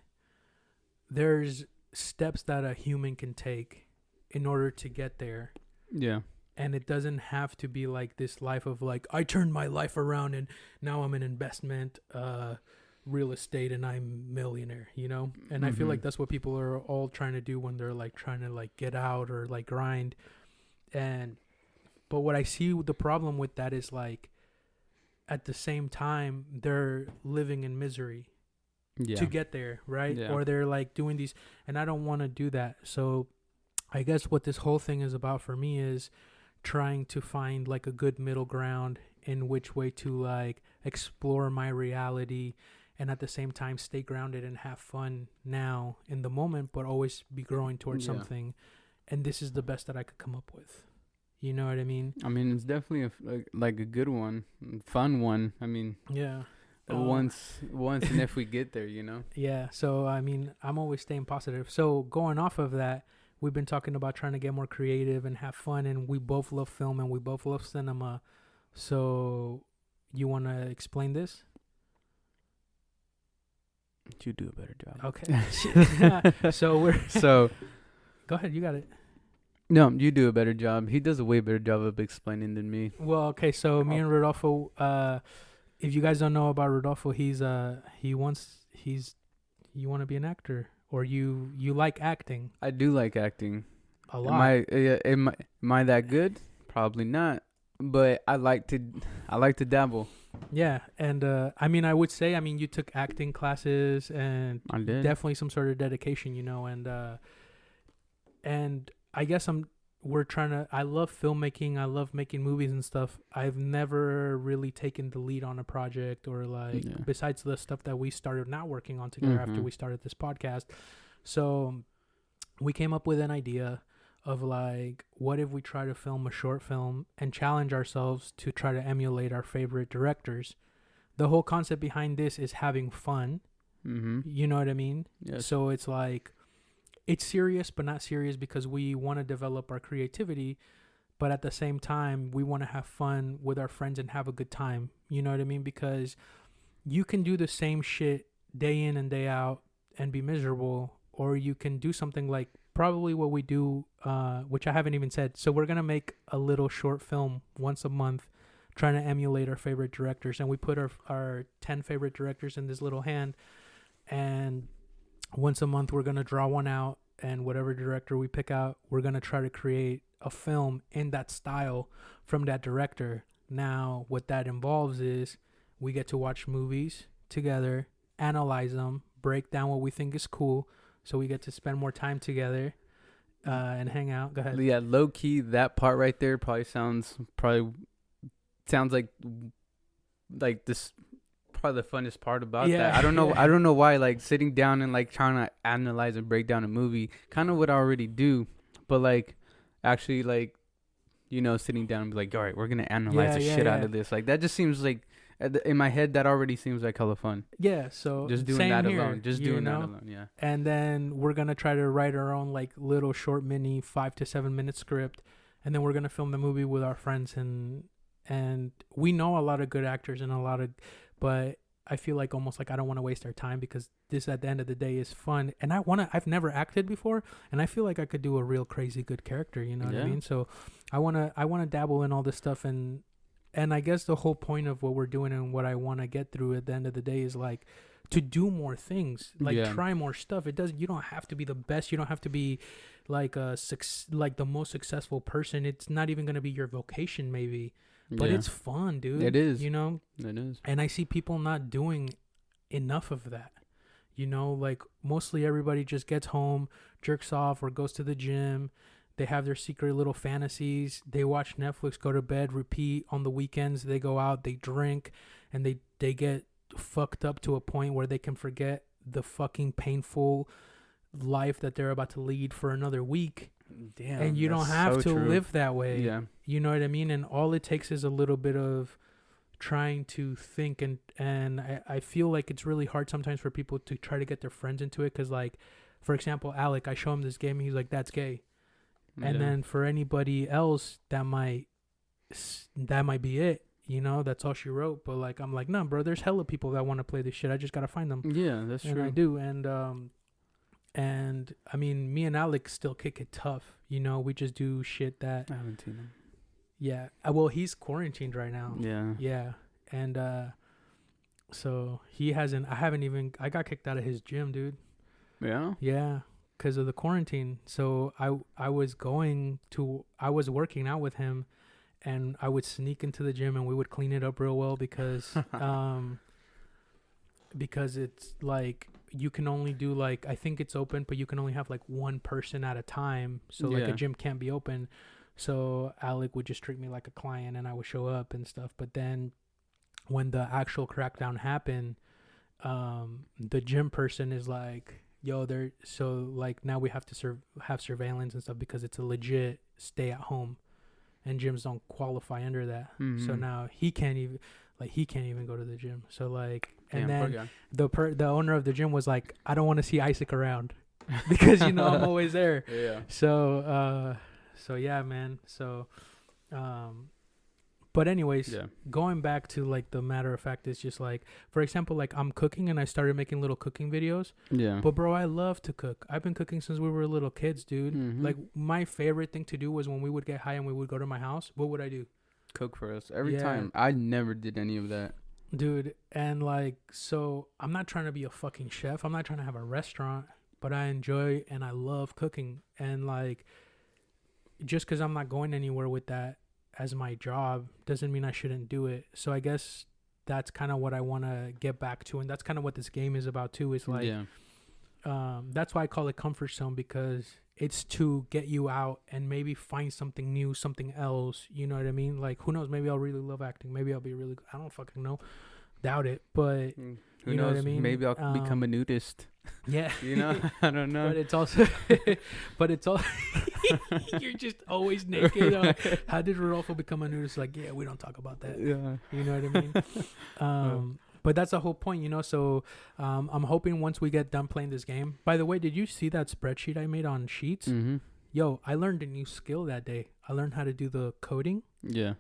Speaker 1: there's steps that a human can take in order to get there.
Speaker 2: Yeah.
Speaker 1: And it doesn't have to be like this life of like, I turned my life around and now I'm in investment, real estate, and I'm millionaire, you know? And I feel like that's what people are all trying to do when they're like trying to like get out or like grind. But what I see the problem with that is like, at the same time, they're living in misery to get there, right? Yeah. Or they're like doing these, and I don't want to do that. So I guess what this whole thing is about for me is trying to find like a good middle ground in which way to like explore my reality and at the same time stay grounded and have fun now in the moment, but always be growing towards something. And this is the best that I could come up with. You know what I mean?
Speaker 2: I mean, it's definitely a good one, fun one. I mean,
Speaker 1: yeah.
Speaker 2: Once, and if we get there, you know.
Speaker 1: Yeah. So I mean, I'm always staying positive. So going off of that, we've been talking about trying to get more creative and have fun, and we both love film and we both love cinema. So you want to explain this?
Speaker 2: You do a better job.
Speaker 1: Okay. So go ahead. You got it.
Speaker 2: No, you do a better job. He does a way better job of explaining than me.
Speaker 1: Well, okay. So me and Rodolfo, if you guys don't know about Rodolfo, you want to be an actor, or you like acting.
Speaker 2: I do like acting.
Speaker 1: A lot.
Speaker 2: Am I that good? Probably not. But I like to dabble.
Speaker 1: Yeah, and I mean, I would say, I mean, you took acting classes, and
Speaker 2: I did.
Speaker 1: Definitely some sort of dedication, and I guess I love filmmaking. I love making movies and stuff. I've never really taken the lead on a project, or besides the stuff that we started now working on together after we started this podcast. So we came up with an idea of what if we try to film a short film and challenge ourselves to try to emulate our favorite directors. The whole concept behind this is having fun. Mm-hmm. You know what I mean? Yes. So it's it's serious, but not serious, because we want to develop our creativity, but at the same time, we want to have fun with our friends and have a good time. You know what I mean? Because you can do the same shit day in and day out and be miserable, or you can do something like probably what we do, which I haven't even said. So we're going to make a little short film once a month trying to emulate our favorite directors. And we put our 10 favorite directors in this little hand. And once a month, we're going to draw one out. And whatever director we pick out, we're going to try to create a film in that style from that director. Now, what that involves is we get to watch movies together, analyze them, break down what we think is cool. So we get to spend more time together and hang out. Go ahead.
Speaker 2: Yeah, low key, that part right there probably sounds like this. Probably the funnest part about that. I don't know. I don't know why. Sitting down and trying to analyze and break down a movie, kind of what I already do, but actually sitting down and be like, all right, we're gonna analyze the shit out of this. That just seems in my head, that already seems like hella fun.
Speaker 1: Yeah, so
Speaker 2: just doing that alone. Just doing that alone, yeah.
Speaker 1: And then we're going to try to write our own little short mini 5 to 7 minute script, and then we're going to film the movie with our friends, and we know a lot of good actors and but I feel almost I don't want to waste our time, because this at the end of the day is fun, and I've never acted before, and I feel like I could do a real crazy good character, you know what I mean? So I want to dabble in all this stuff, and I guess the whole point of what we're doing and what I want to get through at the end of the day is to do more things, try more stuff. You don't have to be the best. You don't have to be the most successful person. It's not even going to be your vocation maybe, but it's fun, dude.
Speaker 2: It is.
Speaker 1: It is. And I see people not doing enough of that. Mostly everybody just gets home, jerks off, or goes to the gym. They have their secret little fantasies. They watch Netflix, go to bed, repeat. On the weekends, they go out, they drink, and they get fucked up to a point where they can forget the fucking painful life that they're about to lead for another week. Damn, and you don't have to live that way. Yeah. You know what I mean? And all it takes is a little bit of trying to think. And I feel like it's really hard sometimes for people to try to get their friends into it. Because, for example, Alec, I show him this game, and he's like, that's gay. And then for anybody else, that might be it. That's all she wrote. But I'm like, no, bro, there's hella people that want to play this shit. I just got to find them.
Speaker 2: Yeah, that's true.
Speaker 1: And I do. And I mean, me and Alex still kick it tough. We just do shit that.
Speaker 2: I haven't seen him.
Speaker 1: Yeah. Well, he's quarantined right now.
Speaker 2: Yeah.
Speaker 1: Yeah. And so he hasn't. I got kicked out of his gym, dude.
Speaker 2: Yeah.
Speaker 1: Yeah. Because of the quarantine. So I was working out with him, and I would sneak into the gym, and we would clean it up real well, because it's you can only do I think it's open, but you can only have one person at a time. So a gym can't be open. So Alec would just treat me like a client, and I would show up and stuff. But then when the actual crackdown happened, the gym person is like, yo, now we have to have surveillance and stuff, because it's a legit stay at home, and gyms don't qualify under that. Mm-hmm. So now he can't even go to the gym. So and then the owner of the gym was like, I don't want to see Isaac around, because I'm always there. Yeah. So yeah, man. So But anyways, going back to like the matter of fact, it's just like, for example, like I'm cooking and I started making little cooking videos.
Speaker 2: Yeah.
Speaker 1: But bro, I love to cook. I've been cooking since we were little kids, dude.
Speaker 2: Mm-hmm.
Speaker 1: Like my favorite thing to do was when we would get high and we would go to my house. What would I do?
Speaker 2: Cook for us every time. I never did any of that.
Speaker 1: Dude, and like, so I'm not trying to be a fucking chef. I'm not trying to have a restaurant, but I enjoy and I love cooking. And like, just because I'm not going anywhere with that as my job doesn't mean I shouldn't do it. So I guess that's kind of what I want to get back to. And that's kind of what this game is about too. Is like, that's why I call it comfort zone, because it's to get you out and maybe find something new, something else. You know what I mean? Like, who knows? Maybe I'll really love acting. Maybe I'll be really good. I don't fucking know. Doubt it. But
Speaker 2: who knows? What I mean? Maybe I'll become a nudist.
Speaker 1: Yeah.
Speaker 2: You know? I don't know.
Speaker 1: But it's also, you're just always naked. How did Rodolfo become a nudist? Like, yeah, we don't talk about that. Yeah. You know what I mean? But that's the whole point, you know? So I'm hoping once we get done playing this game. By the way, did you see that spreadsheet I made on Sheets?
Speaker 2: Mm-hmm.
Speaker 1: Yo, I learned a new skill that day. I learned how to do the coding.
Speaker 2: Yeah.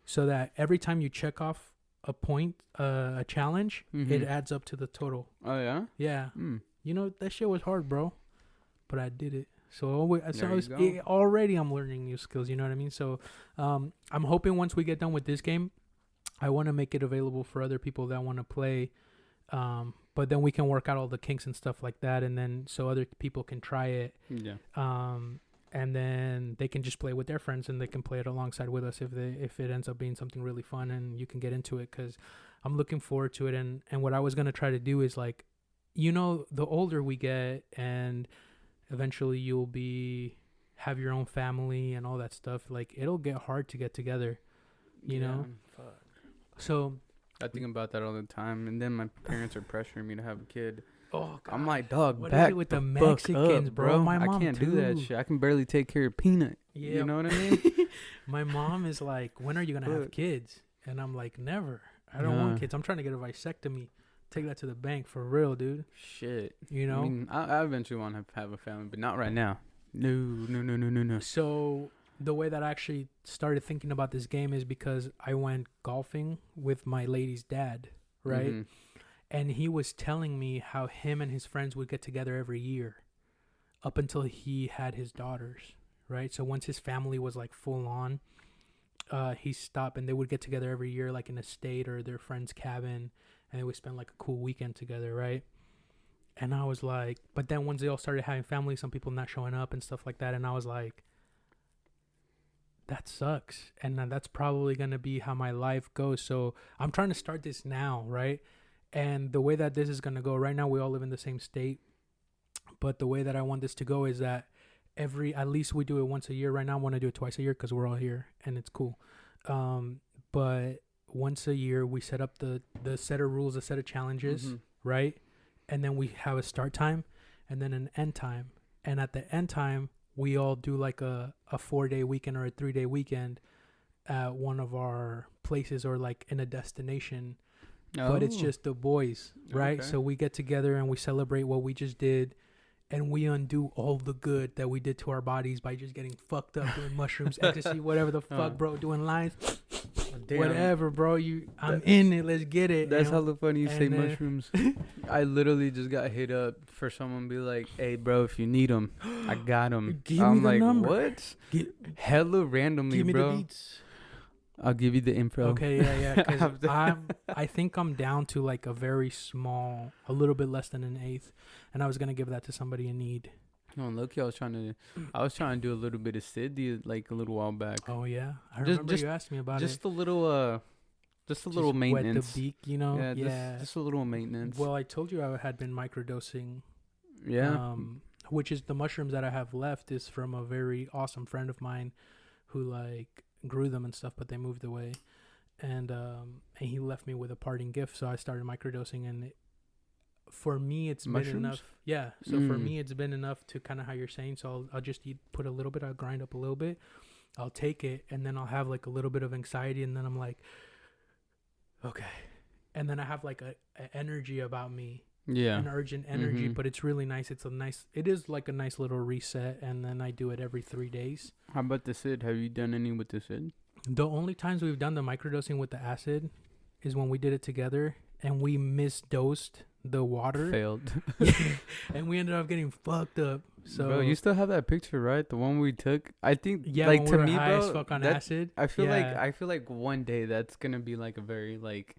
Speaker 1: So that every time you check off a point, a challenge, it adds up to the total.
Speaker 2: Oh, yeah?
Speaker 1: Yeah.
Speaker 2: Mm.
Speaker 1: You know, that shit was hard, bro. But I did it. So already I'm learning new skills, you know what I mean? So I'm hoping once we get done with this game, I want to make it available for other people that want to play. But then we can work out all the kinks and stuff like that. And then so other people can try it.
Speaker 2: Yeah.
Speaker 1: And then they can just play with their friends and they can play it alongside with us if it ends up being something really fun and you can get into it, because I'm looking forward to it. And what I was going to try to do is, like, you know, the older we get and eventually you'll have your own family and all that stuff, like, it'll get hard to get together, you know?
Speaker 2: Fuck.
Speaker 1: So
Speaker 2: I think about that all the time, and then my parents are pressuring me to have a kid.
Speaker 1: Oh, God.
Speaker 2: I'm like, dog,
Speaker 1: what
Speaker 2: back
Speaker 1: is it with the Mexicans,
Speaker 2: up,
Speaker 1: bro? My mom
Speaker 2: I can't
Speaker 1: too.
Speaker 2: do that shit. I can barely take care of Peanut. Yeah. You know what I mean?
Speaker 1: My mom is like, when are you going to have kids? And I'm like, never. I don't want kids. I'm trying to get a vasectomy. Take that to the bank for real, dude.
Speaker 2: Shit.
Speaker 1: You know?
Speaker 2: I mean, I eventually want to have a family, but not right now. No.
Speaker 1: So the way that I actually started thinking about this game is because I went golfing with my lady's dad, right? Mm-hmm. And he was telling me how him and his friends would get together every year up until he had his daughters, right? So once his family was like full on, he stopped, and they would get together every year, like in a state or their friend's cabin, and they would spend like a cool weekend together, right? And I was like, but then once they all started having families, some people not showing up and stuff like that, and I was like, that sucks. And that's probably going to be how my life goes. So I'm trying to start this now, right? And the way that this is going to go, right now we all live in the same state, but the way that I want this to go is that at least we do it once a year. Right now I want to do it twice a year because we're all here and it's cool. But once a year we set up the set of rules, a set of challenges, right? And then we have a start time and then an end time. And at the end time, we all do like a 4-day weekend or a 3-day weekend at one of our places or like in a destination. But it's just the boys, right? Okay. So we get together and we celebrate what we just did, and we undo all the good that we did to our bodies by just getting fucked up doing mushrooms, ecstasy, whatever the fuck, bro, doing lines. Damn. Whatever, bro. I'm in it. Let's get it.
Speaker 2: That's hella funny you say mushrooms. I literally just got hit up for someone to be like, "Hey, bro, if you need them, I got them." I'm like, number. What? Hella randomly,
Speaker 1: give me
Speaker 2: bro.
Speaker 1: The beats.
Speaker 2: I'll give you the info.
Speaker 1: Okay, yeah. Because I think I'm down to like a very small, a little bit less than an eighth, and I was gonna give that to somebody in need.
Speaker 2: No, look, I was trying to do a little bit of Sid like a little while back.
Speaker 1: Oh yeah, I remember you asked me about
Speaker 2: just a little maintenance.
Speaker 1: Wet the beak, you know.
Speaker 2: Yeah. Just a little maintenance.
Speaker 1: Well, I told you I had been microdosing.
Speaker 2: Yeah.
Speaker 1: Which is the mushrooms that I have left is from a very awesome friend of mine, who like grew them and stuff, but they moved away, and he left me with a parting gift. So I started microdosing, and for me it's been enough. Yeah. So for me it's been enough to kind of how you're saying. So I'll just put a little bit. I'll grind up a little bit. I'll take it, and then I'll have like a little bit of anxiety, and then I'm like, okay, and then I have like a energy about me. Yeah. An urgent energy, but it's really nice. It is like a nice little reset, and then I do it every 3 days.
Speaker 2: How about the Sid? Have you done any with the Sid?
Speaker 1: The only times we've done the microdosing with the acid is when we did it together and we misdosed the water.
Speaker 2: Failed.
Speaker 1: And we ended up getting fucked up. So
Speaker 2: bro, you still have that picture, right? The one we took. I think
Speaker 1: yeah,
Speaker 2: like
Speaker 1: when
Speaker 2: to
Speaker 1: we were
Speaker 2: me,
Speaker 1: high
Speaker 2: bro,
Speaker 1: as fuck on acid.
Speaker 2: I feel like one day that's gonna be like a very like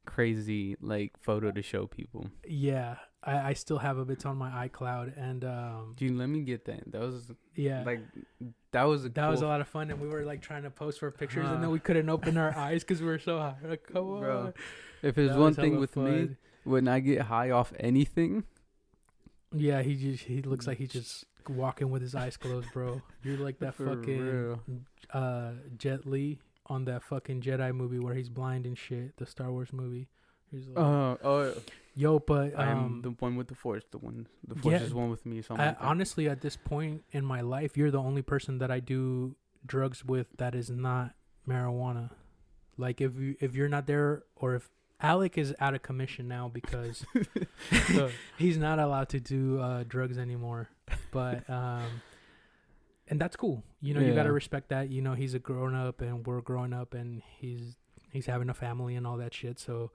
Speaker 2: crazy like photo to show people.
Speaker 1: Yeah. I still have it. It's on my iCloud, and
Speaker 2: dude, let me get that. That was
Speaker 1: like
Speaker 2: that was
Speaker 1: a lot of fun, and we were like trying to post for pictures, and then we couldn't open our eyes because we were so high. Like, come on,
Speaker 2: bro. If there's one thing with me, when I get high off anything,
Speaker 1: yeah, he looks like he's just walking with his eyes closed, bro. You're like that fucking Jet Li on that fucking Jedi movie where he's blind and shit, the Star Wars movie. He's like, yo, but
Speaker 2: I'm the one with the Force. The Force is one with me. So
Speaker 1: honestly, at this point in my life, you're the only person that I do drugs with that is not marijuana. Like if you're not there, or if Alec is out of commission now because he's not allowed to do drugs anymore. But and that's cool. You know, you gotta respect that. You know, he's a grown up and we're growing up, and he's having a family and all that shit. So.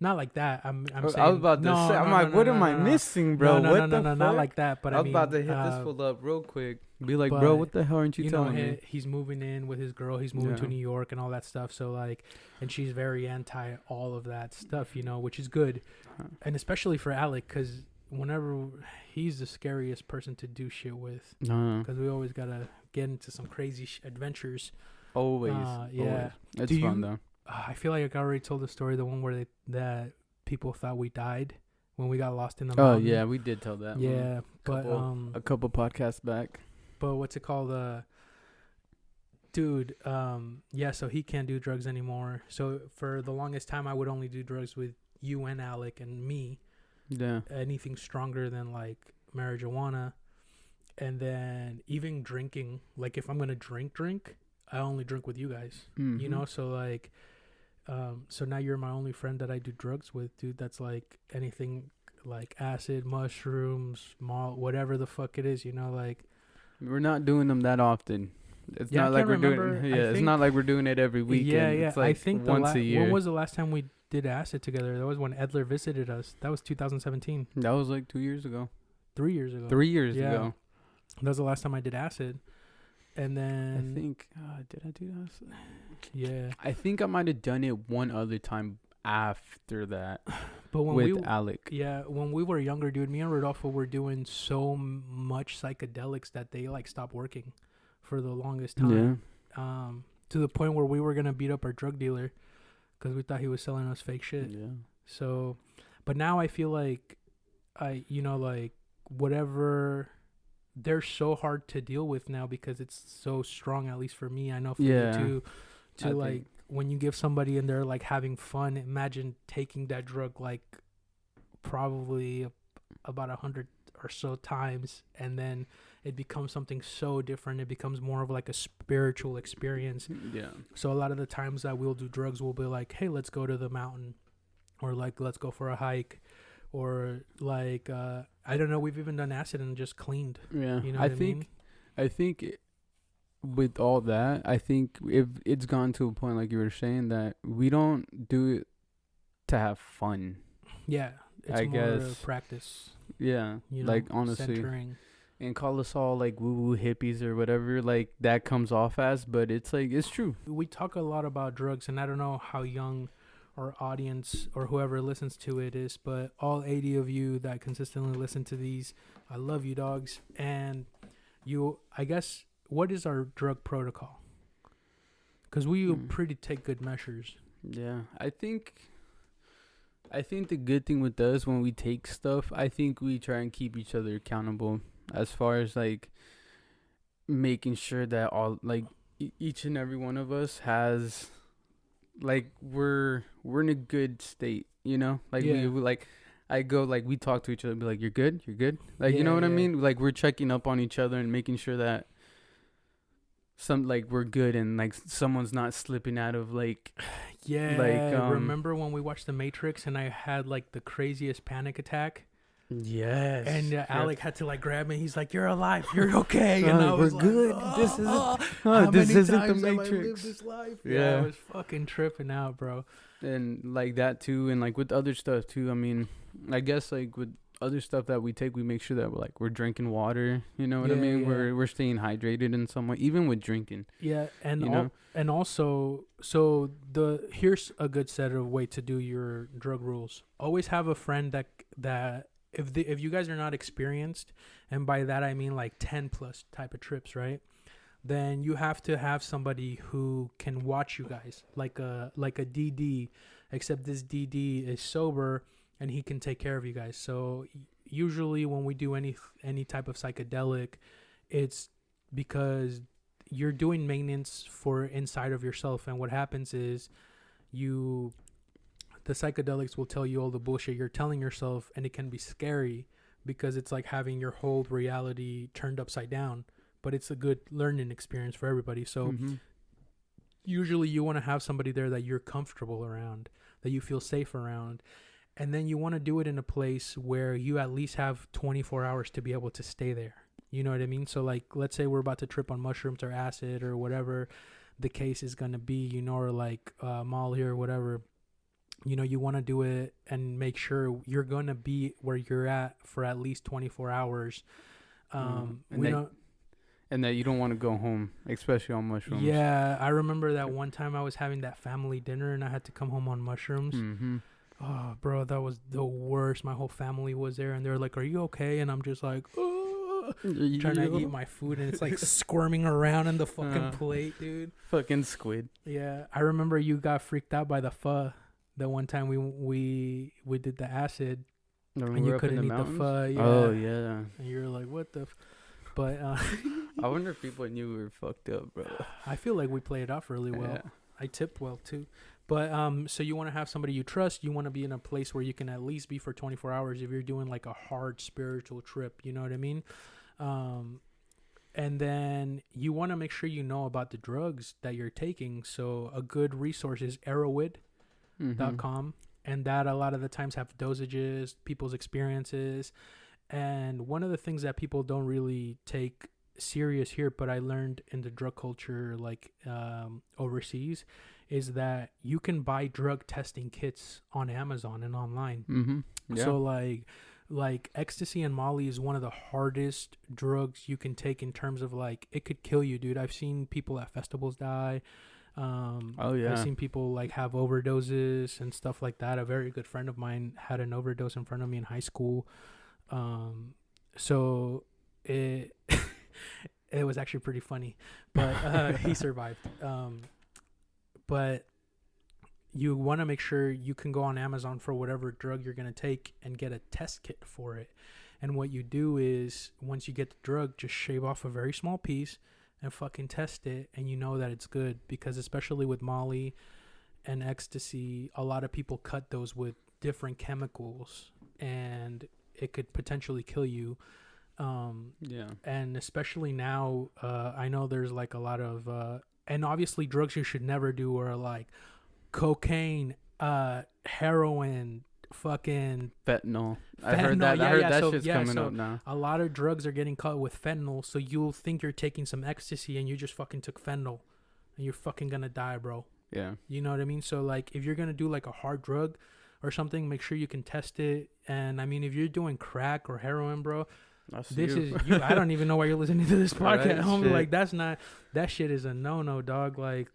Speaker 1: Not like that. I'm saying. I
Speaker 2: was about to say. I'm like, what am I missing, bro?
Speaker 1: No, not like that. But
Speaker 2: I was about to hit this fool up real quick. Be like, bro, what the hell aren't you telling me?
Speaker 1: He's moving in with his girl. He's moving to New York and all that stuff. So like, and she's very anti all of that stuff, you know, which is good, and especially for Alec, because whenever he's the scariest person to do shit with, because we always gotta get into some crazy adventures.
Speaker 2: Always,
Speaker 1: yeah.
Speaker 2: It's fun though.
Speaker 1: I feel like I already told the story, the one where that people thought we died when we got lost in the mountain.
Speaker 2: Oh yeah, we did tell that.
Speaker 1: Yeah,
Speaker 2: but a couple podcasts back.
Speaker 1: But what's it called? Dude, yeah. So he can't do drugs anymore. So for the longest time, I would only do drugs with you and Alec and me.
Speaker 2: Yeah.
Speaker 1: Anything stronger than like marijuana, and then even drinking. Like if I'm gonna drink, I only drink with you guys. Mm-hmm. You know, so like. So now you're my only friend that I do drugs with, dude. That's like anything like acid, mushrooms, malt, whatever the fuck it is, you know, like
Speaker 2: we're not doing them that often. It's not like we're doing it's not like we're doing it every weekend. Yeah.
Speaker 1: It's like I think once a year. When was the last time we did acid together? That was when Edler visited us. That was 2017.
Speaker 2: That was like 2 years ago.
Speaker 1: 3 years ago.
Speaker 2: 3 years ago.
Speaker 1: That was the last time I did acid. And then
Speaker 2: I think did I do acid?
Speaker 1: Yeah.
Speaker 2: I think I might have done it one other time after that.
Speaker 1: But when
Speaker 2: with Alec.
Speaker 1: Yeah, when we were younger, dude, me and Rodolfo were doing so much psychedelics that they like stopped working for the longest time. Yeah. To the point where we were gonna beat up our drug dealer because we thought he was selling us fake shit.
Speaker 2: Yeah.
Speaker 1: So, but now I feel like like whatever. They're so hard to deal with now because it's so strong, at least for me. I know for you too. Like when you give somebody and they're like having fun, imagine taking that drug like probably about 100 or so times, and then it becomes something so different. It becomes more of like a spiritual experience.
Speaker 2: Yeah.
Speaker 1: So a lot of the times that we'll do drugs, we'll be like, hey, let's go to the mountain, or like let's go for a hike. Or like I don't know, we've even done acid and just cleaned.
Speaker 2: Yeah,
Speaker 1: you know.
Speaker 2: I think with all that, I think if it's gone to a point like you were saying that we don't do it to have fun.
Speaker 1: Yeah, it's more practice.
Speaker 2: Yeah, you know, like honestly,
Speaker 1: centering.
Speaker 2: And call us all like woo-woo hippies or whatever, like that comes off as, but it's like it's true.
Speaker 1: We talk a lot about drugs, and I don't know how young our audience or whoever listens to it is, but all 80 of you that consistently listen to these, I love you, dogs. And I guess, what is our drug protocol? Because we pretty take good measures.
Speaker 2: Yeah, I think the good thing with us when we take stuff, I think we try and keep each other accountable as far as like making sure that all like each and every one of us has like we're in a good state, you know, like we like I go like we talk to each other and be like, you're good like you know what I mean, like we're checking up on each other and making sure that we're good and like someone's not slipping out of like
Speaker 1: remember when we watched The Matrix and I had like the craziest panic attack
Speaker 2: Yes.
Speaker 1: And Alec had to like grab me. He's like, "You're alive. You're okay." And I was
Speaker 2: we're
Speaker 1: like,
Speaker 2: good. This isn't the Matrix.
Speaker 1: This life? Yeah, I was fucking tripping out, bro.
Speaker 2: And like that too, and like with other stuff too. I mean, I guess like with other stuff that we take, we make sure that we're drinking water. You know what I mean? Yeah. We're staying hydrated in some way, even with drinking.
Speaker 1: Yeah, and and also, so here's a good set of way to do your drug rules. Always have a friend that if you guys are not experienced, and by that I mean like 10 plus type of trips, right? Then you have to have somebody who can watch you guys, like a DD, except this DD is sober and he can take care of you guys. So usually when we do any type of psychedelic, it's because you're doing maintenance for inside of yourself, and what happens is the psychedelics will tell you all the bullshit you're telling yourself, and it can be scary because it's like having your whole reality turned upside down. But it's a good learning experience for everybody. So usually you want to have somebody there that you're comfortable around, that you feel safe around. And then you want to do it in a place where you at least have 24 hours to be able to stay there. You know what I mean? So like, let's say we're about to trip on mushrooms or acid or whatever the case is going to be, you know, or like Molly or whatever. You know, you want to do it and make sure you're going to be where you're at for at least 24 hours.
Speaker 2: And that you don't want to go home, especially on mushrooms.
Speaker 1: Yeah, I remember that one time I was having that family dinner and I had to come home on mushrooms. Mm-hmm. Oh, bro, that was the worst. My whole family was there and they're like, "Are you okay?" And I'm just like, trying to eat my food and it's like squirming around in the fucking plate, dude.
Speaker 2: Fucking squid.
Speaker 1: Yeah, I remember you got freaked out by the pho. The one time we did the acid and you couldn't eat the pho. Yeah.
Speaker 2: Oh yeah.
Speaker 1: And you were like, "What the?" But
Speaker 2: I wonder if people knew we were fucked up, bro.
Speaker 1: I feel like we played it off really well. Yeah. I tipped well too. But so you want to have somebody you trust. You want to be in a place where you can at least be for 24 hours if you're doing like a hard spiritual trip. You know what I mean? And then you want to make sure you know about the drugs that you're taking. So a good resource is Arrowwood.com. And that a lot of the times have dosages, people's experiences. And one of the things that people don't really take serious here, but I learned in the drug culture, like overseas, is that you can buy drug testing kits on Amazon and online. Mm-hmm. Yeah. So like ecstasy and Molly is one of the hardest drugs you can take in terms of like it could kill you, dude. I've seen people at festivals die. I've seen people like have overdoses and stuff like that. A very good friend of mine had an overdose in front of me in high school. So it it was actually pretty funny, but he survived. But you want to make sure you can go on Amazon for whatever drug you're going to take and get a test kit for it. And what you do is once you get the drug, just shave off a very small piece and fucking test it, and you know that it's good, because especially with Molly and ecstasy, a lot of people cut those with different chemicals and it could potentially kill you. And especially now, I know there's like a lot of and obviously drugs you should never do are like cocaine, heroin, fucking
Speaker 2: fentanyl. I heard that. I heard that shit's coming up now.
Speaker 1: A lot of drugs are getting caught with fentanyl, so you'll think you're taking some ecstasy and you just fucking took fentanyl, and you're fucking gonna die, bro.
Speaker 2: Yeah.
Speaker 1: You know what I mean? So like, if you're gonna do like a hard drug or something, make sure you can test it. And I mean, if you're doing crack or heroin, bro, this is you. I don't even know why you're listening to this podcast, homie. Like that shit is a no dog. Like,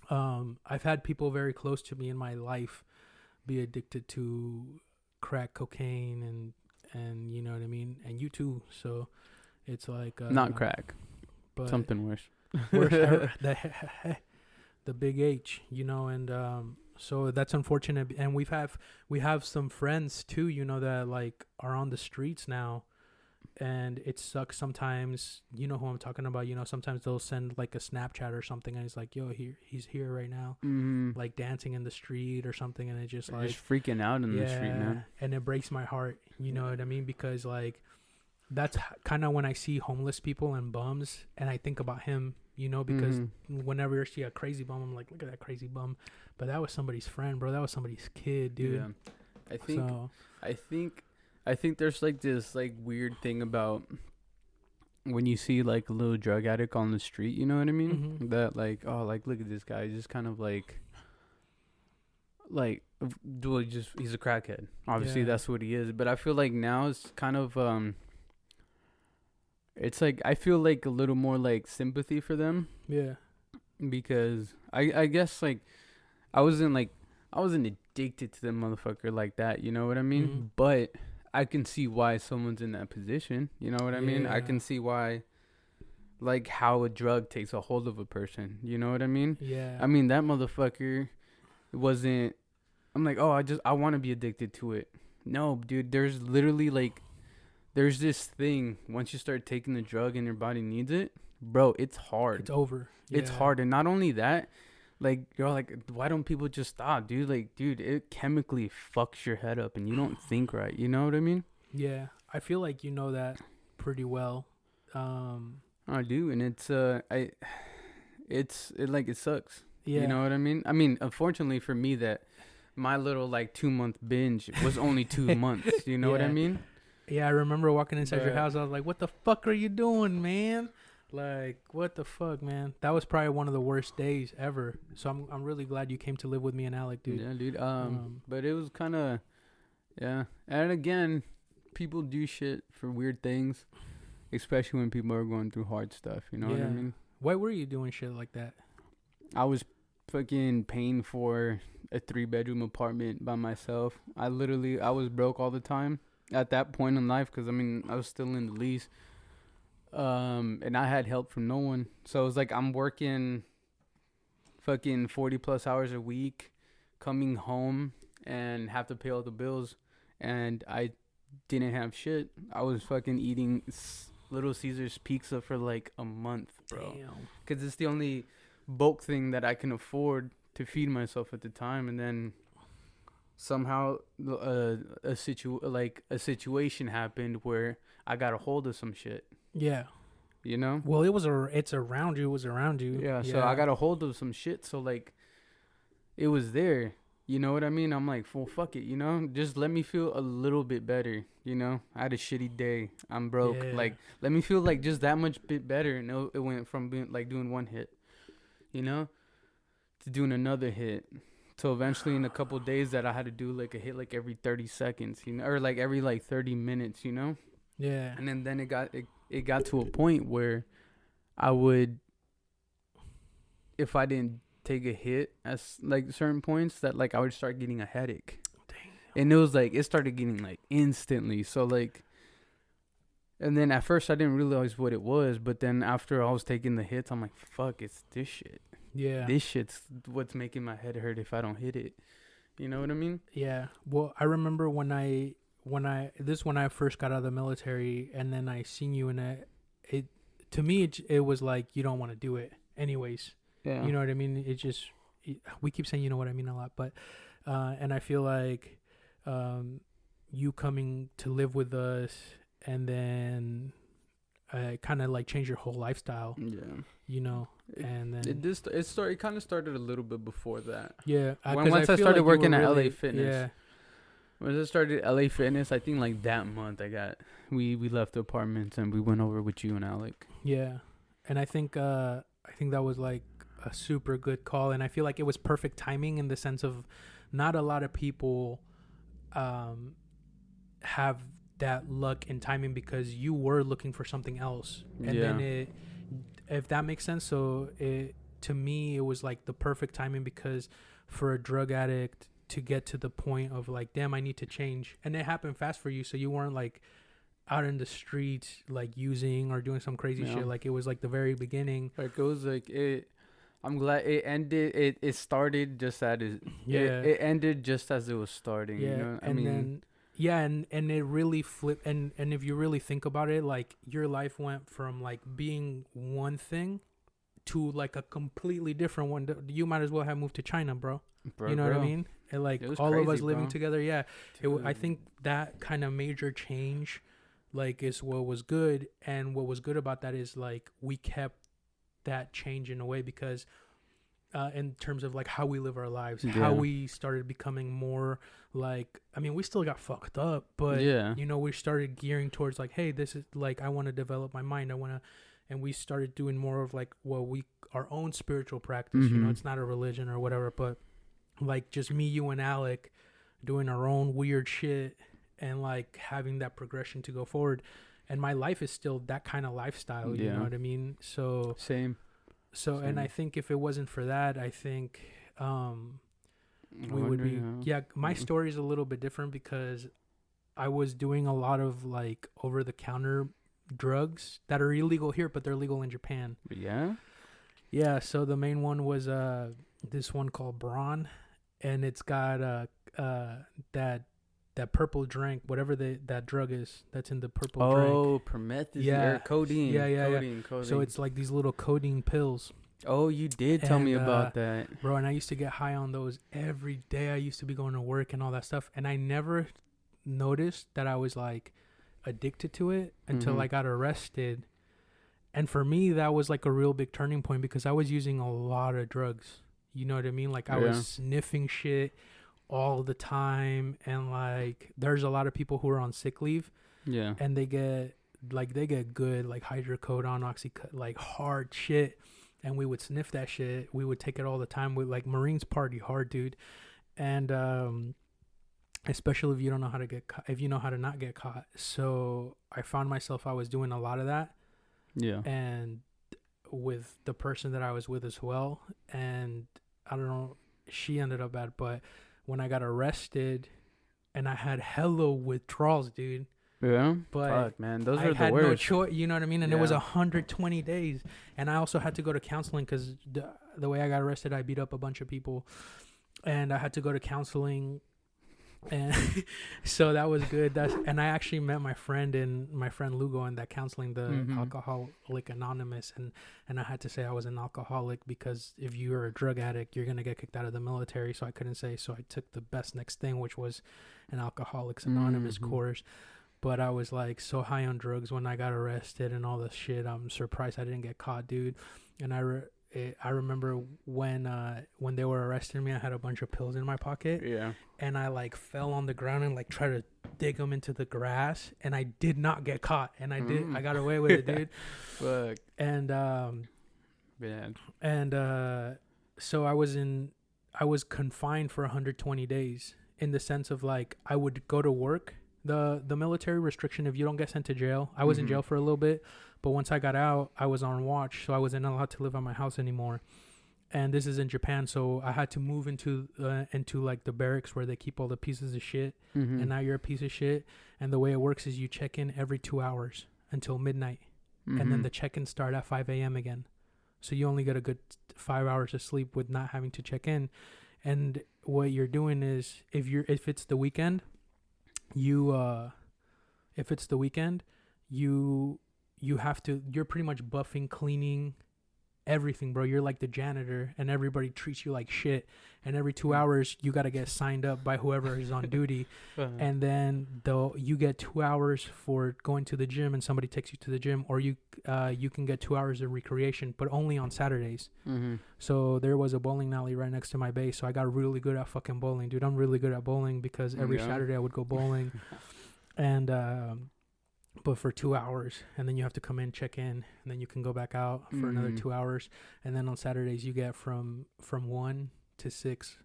Speaker 1: I've had people very close to me in my life be addicted to crack cocaine and you know what I mean, and you too. So it's like
Speaker 2: not crack, but something worse.
Speaker 1: The big H, you know, and so that's unfortunate. And we have some friends too, you know, that like are on the streets now. And it sucks sometimes. You know who I'm talking about. You know, sometimes they'll send like a Snapchat or something, and it's like, "Yo, he's here right now, like dancing in the street or something." And it just like
Speaker 2: just freaking out in the street, man.
Speaker 1: And it breaks my heart. You know what I mean? Because like that's kind of when I see homeless people and bums, and I think about him. You know, because whenever you see a crazy bum, I'm like, "Look at that crazy bum," but that was somebody's friend, bro. That was somebody's kid, dude.
Speaker 2: Yeah. I think I think there's like this like weird thing about when you see like a little drug addict on the street, you know what I mean? Mm-hmm. That like, oh, like look at this guy, just kind of like he's a crackhead. Obviously, that's what he is. But I feel like now it's kind of it's like I feel like a little more like sympathy for them.
Speaker 1: Yeah.
Speaker 2: Because I guess like I wasn't addicted to the motherfucker like that, you know what I mean? Mm-hmm. But I can see why someone's in that position, you know what I mean? I can see why, like, how a drug takes a hold of a person, you know what I mean?
Speaker 1: Yeah.
Speaker 2: I mean, that motherfucker wasn't, I'm like, oh, I want to be addicted to it. No, dude, there's literally, like, there's this thing, once you start taking the drug and your body needs it, bro, it's hard.
Speaker 1: It's over.
Speaker 2: Yeah. It's hard. And not only that, like, you're like, why don't people just stop, dude? Like, dude, it chemically fucks your head up and you don't think right. You know what I mean?
Speaker 1: Yeah. I feel like you know that pretty well.
Speaker 2: I do. And it sucks.
Speaker 1: Yeah.
Speaker 2: You know what I mean? I mean, unfortunately for me, that my little, like, 2-month binge was only 2 months. You know what I mean?
Speaker 1: Yeah, I remember walking inside your house. I was like, what the fuck are you doing, man? Like, what the fuck, man? That was probably one of the worst days ever. So I'm really glad you came to live with me and Alec, dude.
Speaker 2: Yeah, dude. But it was kind of, yeah. And again, people do shit for weird things, especially when people are going through hard stuff. You know what I mean?
Speaker 1: Why were you doing shit like that?
Speaker 2: I was fucking paying for a 3-bedroom apartment by myself. I was broke all the time at that point in life because, I mean, I was still in the lease. And I had help from no one. So it was like I'm working fucking 40 plus hours a week, coming home and have to pay all the bills. And I didn't have shit. I was fucking eating Little Caesars pizza for like a month, bro. Damn. Because it's the only bulk thing that I can afford to feed myself at the time. And then somehow a situation happened where I got a hold of some shit.
Speaker 1: Yeah.
Speaker 2: You know?
Speaker 1: Well, it's around you. It was around you.
Speaker 2: Yeah, so I got a hold of some shit. So, like, it was there. You know what I mean? I'm like, well, fuck it, you know? Just let me feel a little bit better, you know? I had a shitty day. I'm broke. Yeah. Like, let me feel, like, just that much bit better. And it went from being, like, doing one hit, you know, to doing another hit. So eventually in a couple of days that I had to do, like, a hit, like, every 30 seconds, you know? Or, like, every, like, 30 minutes, you know?
Speaker 1: Yeah.
Speaker 2: And then it got to a point where I would, if I didn't take a hit at like certain points, that like I would start getting a headache. Damn. And it was like it started getting like instantly. So like, and then at first I didn't realize what it was, but then after I was taking the hits, I'm like, fuck, it's this shit.
Speaker 1: Yeah.
Speaker 2: This shit's what's making my head hurt if I don't hit it. You know what I mean?
Speaker 1: Yeah. Well, I remember when I first got out of the military, and then I seen you in it. To me, it was like you don't want to do it anyways. Yeah. You know what I mean? We keep saying you know what I mean a lot, but and I feel like you coming to live with us, and then kind of like change your whole lifestyle. Yeah. You know, and then
Speaker 2: it kind of started a little bit before that.
Speaker 1: Yeah.
Speaker 2: Once I started working at LA Fitness. Yeah. When I started LA Fitness, I think like that month we left the apartments and we went over with you and Alec.
Speaker 1: Yeah, and I think that was like a super good call, and I feel like it was perfect timing in the sense of not a lot of people have that luck and timing because you were looking for something else, and then if that makes sense. So to me it was like the perfect timing because for a drug addict to get to the point of like, damn, I need to change. And it happened fast for you. So you weren't like out in the streets, like using or doing some crazy shit. Like it was like the very beginning.
Speaker 2: Like it was like I'm glad it ended. It started just as it ended just as it was starting. Yeah. You know?
Speaker 1: And it really flipped. And if you really think about it, like your life went from like being one thing to like a completely different one. You might as well have moved to China, bro. You know what I mean? And like all crazy, of us living together, I think that kind of major change, like, is what was good. And what was good about that is like we kept that change in a way because in terms of like how we live our lives, how we started becoming more like, I mean, we still got fucked up, but you know, we started gearing towards like, hey, this is like, I want to develop my mind. And we started doing more of like, our own spiritual practice, you know, it's not a religion or whatever, but like just me, you and Alec doing our own weird shit and like having that progression to go forward. And my life is still that kind of lifestyle, you know what I mean? So
Speaker 2: Same.
Speaker 1: And I think if it wasn't for that, I think we would be my story is a little bit different because I was doing a lot of like over the counter drugs that are illegal here, but they're legal in Japan. Yeah, so the main one was this one called Braun, and it's got that purple drink, whatever that drug is that's in the purple drink.
Speaker 2: Oh, promethazine or codeine.
Speaker 1: Codeine. So it's like these little codeine pills.
Speaker 2: Oh, you did tell me about that.
Speaker 1: Bro, and I used to get high on those every day. I used to be going to work and all that stuff, and I never noticed that I was like addicted to it until I got arrested. And for me, that was like a real big turning point because I was using a lot of drugs. You know what I mean? Like I was sniffing shit all the time, and like there's a lot of people who are on sick leave, and they get good like hydrocodone, oxycodone, like hard shit, and we would sniff that shit. We would take it all the time. We like Marines party hard, dude, and especially if you don't know how to get caught, if you know how to not get caught. So I found myself, I was doing a lot of that, and with the person that I was with as well, and I don't know, she ended up bad, but when I got arrested, and I had hella withdrawals, dude.
Speaker 2: Yeah,
Speaker 1: but
Speaker 2: fuck, man, those are the worst.
Speaker 1: I had no choice, you know what I mean? And it was 120 days, and I also had to go to counseling because the way I got arrested, I beat up a bunch of people, and I had to go to counseling, and so that was good. And I actually met my friend Lugo in that counseling, the Alcoholic Anonymous, and I had to say I was an alcoholic because if you're a drug addict, you're gonna get kicked out of the military. So I couldn't say. So I took the best next thing, which was an Alcoholics Anonymous course. But I was like so high on drugs when I got arrested and all this shit. I'm surprised I didn't get caught, dude. And I remember when they were arresting me, I had a bunch of pills in my pocket. Yeah. And I like fell on the ground and like tried to dig them into the grass, and I did not get caught. And I did. I got away with it, dude.
Speaker 2: Fuck.
Speaker 1: And
Speaker 2: man.
Speaker 1: And so I was confined for 120 days in the sense of like I would go to work. The military restriction, if you don't get sent to jail, I was in jail for a little bit, but once I got out, I was on watch, so I wasn't allowed to live at my house anymore. And this is in Japan, so I had to move into like the barracks where they keep all the pieces of shit. And now you're a piece of shit. And the way it works is you check in every 2 hours until midnight, and then the check-ins start at 5 a.m. again. So you only get a good 5 hours of sleep with not having to check in. And what you're doing is if it's the weekend, you have to, you're pretty much buffing, cleaning, everything, bro. You're like the janitor, and everybody treats you like shit. And every 2 hours, you got to get signed up by whoever is on duty. And then you get 2 hours for going to the gym, and somebody takes you to the gym, or you can get 2 hours of recreation, but only on Saturdays. So there was a bowling alley right next to my base, so I got really good at fucking bowling, dude. I'm really good at bowling because every Saturday I would go bowling. And but for 2 hours, and then you have to come in, check in, and then you can go back out for another 2 hours. And then on Saturdays you get from 1 to 6,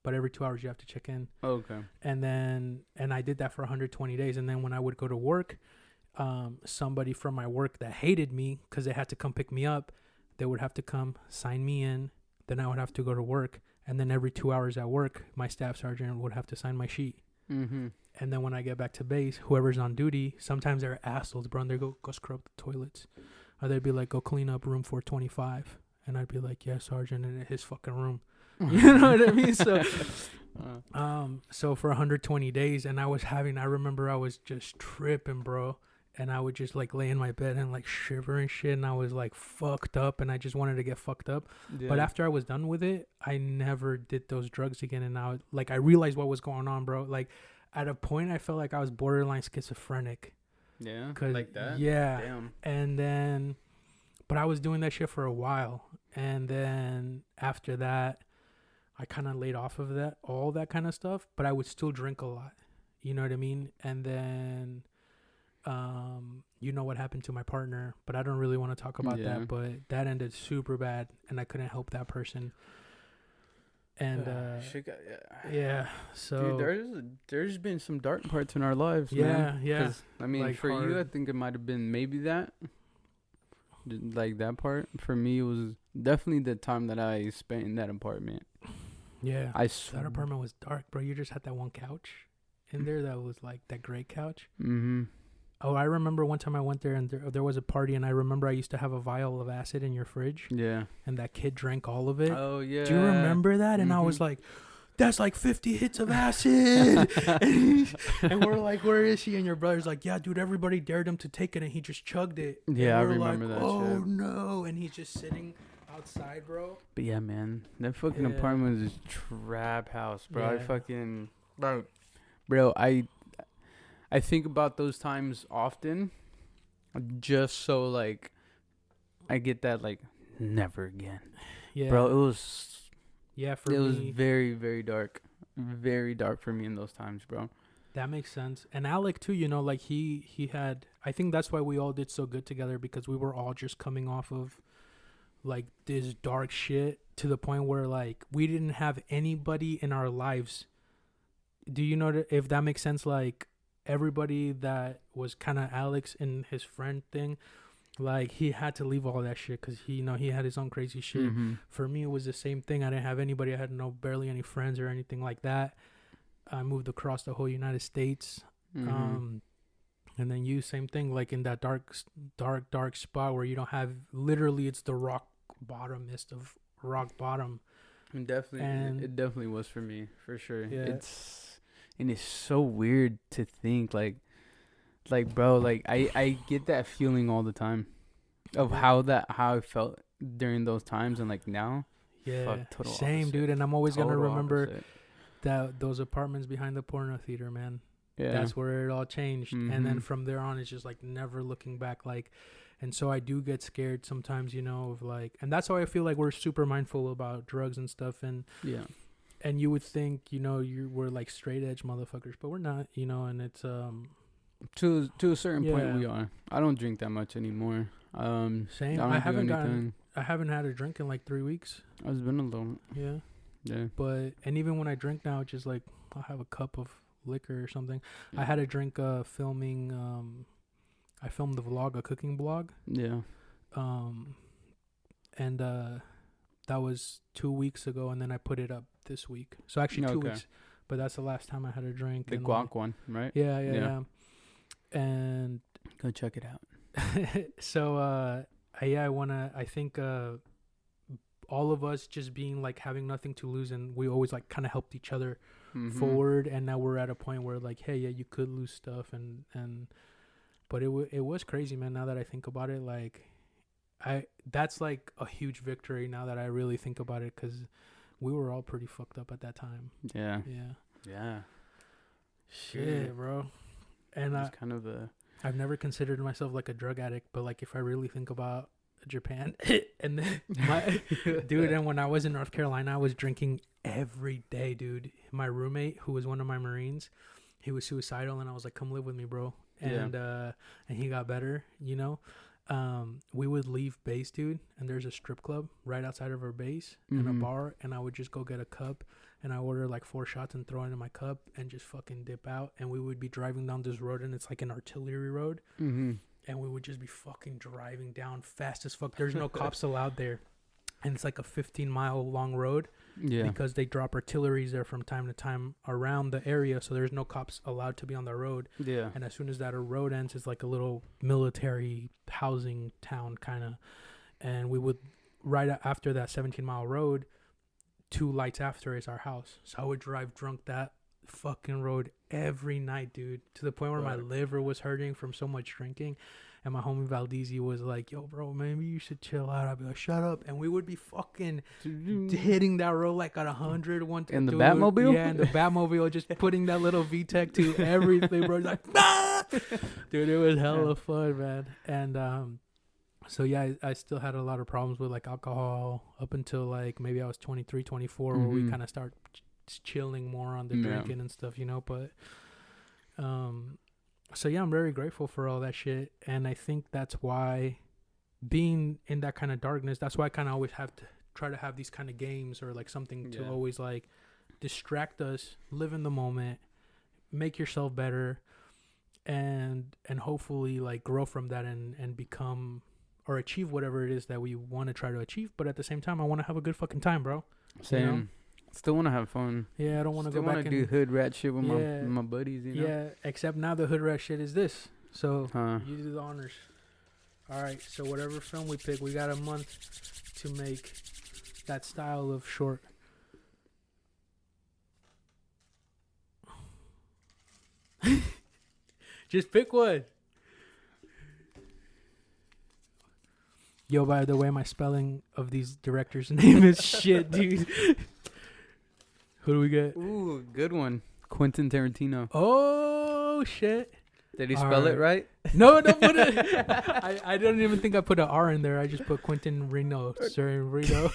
Speaker 1: but every 2 hours you have to check in.
Speaker 2: Okay.
Speaker 1: And I did that for 120 days. And then when I would go to work, somebody from my work that hated me because they had to come pick me up, they would have to come sign me in. Then I would have to go to work, and then every 2 hours at work, my staff sergeant would have to sign my sheet. And then when I get back to base, whoever's on duty, sometimes they're assholes, bro. And they go scrub the toilets, or they'd be like, go clean up room 425, and I'd be like, yeah, sergeant, in his fucking room. You know what I mean? So, so for 120 days, and I remember I was just tripping, bro. And I would just like lay in my bed and like shiver and shit, and I was like fucked up, and I just wanted to get fucked up. But after I was done with it, I never did those drugs again. And now like I realized what was going on, bro. Like at a point I felt like I was borderline schizophrenic.
Speaker 2: Yeah. Like that?
Speaker 1: Yeah.
Speaker 2: Damn.
Speaker 1: And then, but I was doing that shit for a while. And then after that, I kind of laid off of all that kind of stuff, but I would still drink a lot. You know what I mean? And then, you know what happened to my partner, but I don't really want to talk about that. But that ended super bad, and I couldn't help that person. And so
Speaker 2: dude, there's been some dark parts in our lives, man. Yeah. I mean, like for you, I think it might have been maybe that, like that part. For me, it was definitely the time that I spent in that apartment.
Speaker 1: Yeah, that apartment was dark, bro. You just had that one couch in there that was like that gray couch. Mm-hmm. Oh, I remember one time I went there and there was a party, and I remember I used to have a vial of acid in your fridge. Yeah. And that kid drank all of it. Oh, yeah. Do you remember that? And I was like, that's like 50 hits of acid. and we're like, where is he? And your brother's like, yeah, dude, everybody dared him to take it, and he just chugged it. Yeah, I remember that shit. Oh, no. And he's just sitting outside, bro.
Speaker 2: But yeah, man, that fucking apartment is a trap house, bro. I fucking... Bro, I think about those times often, just so like I get that like never again. Yeah, bro, it was. Yeah, for me, it was very, very dark for me in those times, bro.
Speaker 1: That makes sense. And Alec too, you know, like he had. I think that's why we all did so good together, because we were all just coming off of like this dark shit to the point where like we didn't have anybody in our lives. Do you know if that makes sense? Like, everybody that was kind of Alex and his friend thing, like he had to leave all that shit because he had his own crazy shit. Mm-hmm. For me, it was the same thing. I didn't have anybody. I had barely any friends or anything like that. I moved across the whole United States. Mm-hmm. And then you, same thing, like in that dark spot where you don't have, literally it's the rock bottomest of rock bottom.
Speaker 2: And it definitely was for me, for sure. Yeah. And it's so weird to think, like, bro, like, I get that feeling all the time of how I felt during those times, and, like, now.
Speaker 1: Yeah, same, opposite. Dude, and I'm always going to remember those apartments behind the porno theater, man. Yeah. That's where it all changed. Mm-hmm. And then from there on, it's just, like, never looking back, like, and so I do get scared sometimes, you know, of, like, and that's why I feel like we're super mindful about drugs and stuff, and yeah. And you would think, you know, we're like straight edge motherfuckers, but we're not, you know. And it's
Speaker 2: to a certain point we are. I don't drink that much anymore.
Speaker 1: Same. I haven't had a drink in like 3 weeks.
Speaker 2: It's been a little.
Speaker 1: Yeah. Yeah. But even when I drink now, it's just like I'll have a cup of liquor or something. Yeah. I had a drink filming. I filmed the vlog, a cooking vlog. Yeah. And that was 2 weeks ago, and then I put it up this week. So actually 2 weeks, but that's the last time I had a drink.
Speaker 2: The guac one, right?
Speaker 1: Yeah. And
Speaker 2: go check it out.
Speaker 1: So I think all of us just being like having nothing to lose, and we always like kind of helped each other forward, and now we're at a point where like, hey, yeah, you could lose stuff, and but it was crazy, man. Now that I think about it, like that's like a huge victory now that I really think about it, because we were all pretty fucked up at that time. Yeah. Shit, bro. And
Speaker 2: it's kind of
Speaker 1: I've never considered myself like a drug addict, but like if I really think about Japan and then dude, and when I was in North Carolina, I was drinking every day, dude. My roommate, who was one of my Marines, he was suicidal, and I was like, come live with me, bro. And and he got better, you know. We would leave base, dude, and there's a strip club right outside of our base and a bar, and I would just go get a cup, and I order like 4 shots and throw it in my cup and just fucking dip out. And we would be driving down this road, and it's like an artillery road, and we would just be fucking driving down fast as fuck. There's no cops allowed there, and it's like a 15-mile long road. Yeah, because they drop artilleries there from time to time around the area, so there's no cops allowed to be on the road. Yeah, and as soon as that road ends, it's like a little military housing town kind of. And we would, right after that 17-mile road, 2 lights after is our house. So I would drive drunk that fucking road every night, dude, to the point where my liver was hurting from so much drinking. And my homie Valdezi was like, yo, bro, maybe you should chill out. I'd be like, shut up. And we would be fucking hitting that road like at 100.
Speaker 2: In the Batmobile?
Speaker 1: Yeah, in the Batmobile, just putting that little VTEC to everything, bro. Like, ah! Dude, it was hella fun, man. And So yeah, I still had a lot of problems with like alcohol up until like maybe I was 23, 24, where we kind of start chilling more on the drinking and stuff, but so yeah, I'm very grateful for all that shit, and I think that's why being in that kind of darkness, that's why I kind of always have to try to have these kind of games or like something to always like distract us, live in the moment, make yourself better, and hopefully like grow from that and become or achieve whatever it is that we want to try to achieve. But at the same time, I want to have a good fucking time, bro.
Speaker 2: Same. Still want to have fun.
Speaker 1: Yeah, I don't want to go back and
Speaker 2: do hood rat shit with my buddies,
Speaker 1: Yeah, except now the hood rat shit is this. So you do the honors. All right, so whatever film we pick, we got a month to make that style of short. Just pick one. Yo, by the way, my spelling of these directors' name is shit, dude. Who do we get?
Speaker 2: Ooh, good one. Quentin Tarantino.
Speaker 1: Oh, shit.
Speaker 2: Did he spell it right?
Speaker 1: No, don't put it. I don't even think I put an R in there. I just put Quentin Reno. Sir Reno.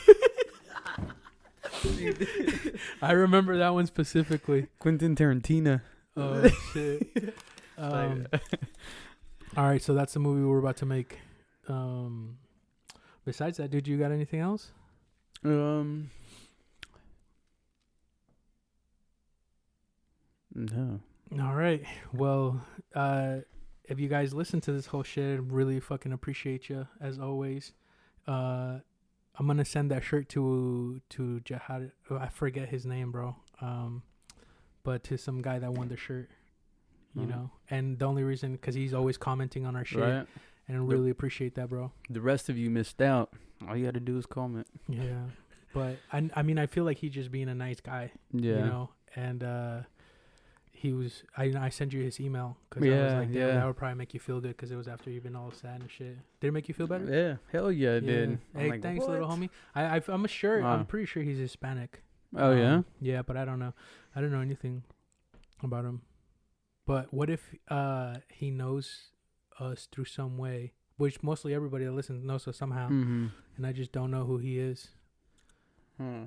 Speaker 1: I remember that one specifically.
Speaker 2: Quentin Tarantino.
Speaker 1: Oh, shit. All right, so that's the movie we're about to make. Besides that, dude, you got anything else?
Speaker 2: No.
Speaker 1: All right. Well, if you guys listen to this whole shit, I really fucking appreciate you as always. I'm gonna send that shirt to Jihad. I forget his name, bro. But to some guy that won the shirt, you know. And the only reason, because he's always commenting on our shit, right. And I really appreciate that, bro.
Speaker 2: The rest of you missed out. All you got to do is comment.
Speaker 1: Yeah, but I mean, I feel like he's just being a nice guy. Yeah, you know, and he was. I sent you his email because I was like, that would probably make you feel good because it was after you've been all sad and shit. Did it make you feel better?
Speaker 2: Yeah, hell yeah, it did.
Speaker 1: Hey, like, thanks, little homie. I'm sure. I'm pretty sure he's Hispanic.
Speaker 2: Oh yeah.
Speaker 1: Yeah, but I don't know. I don't know anything about him. But what if he knows us through some way, which mostly everybody that listens knows us somehow, and I just don't know who he is?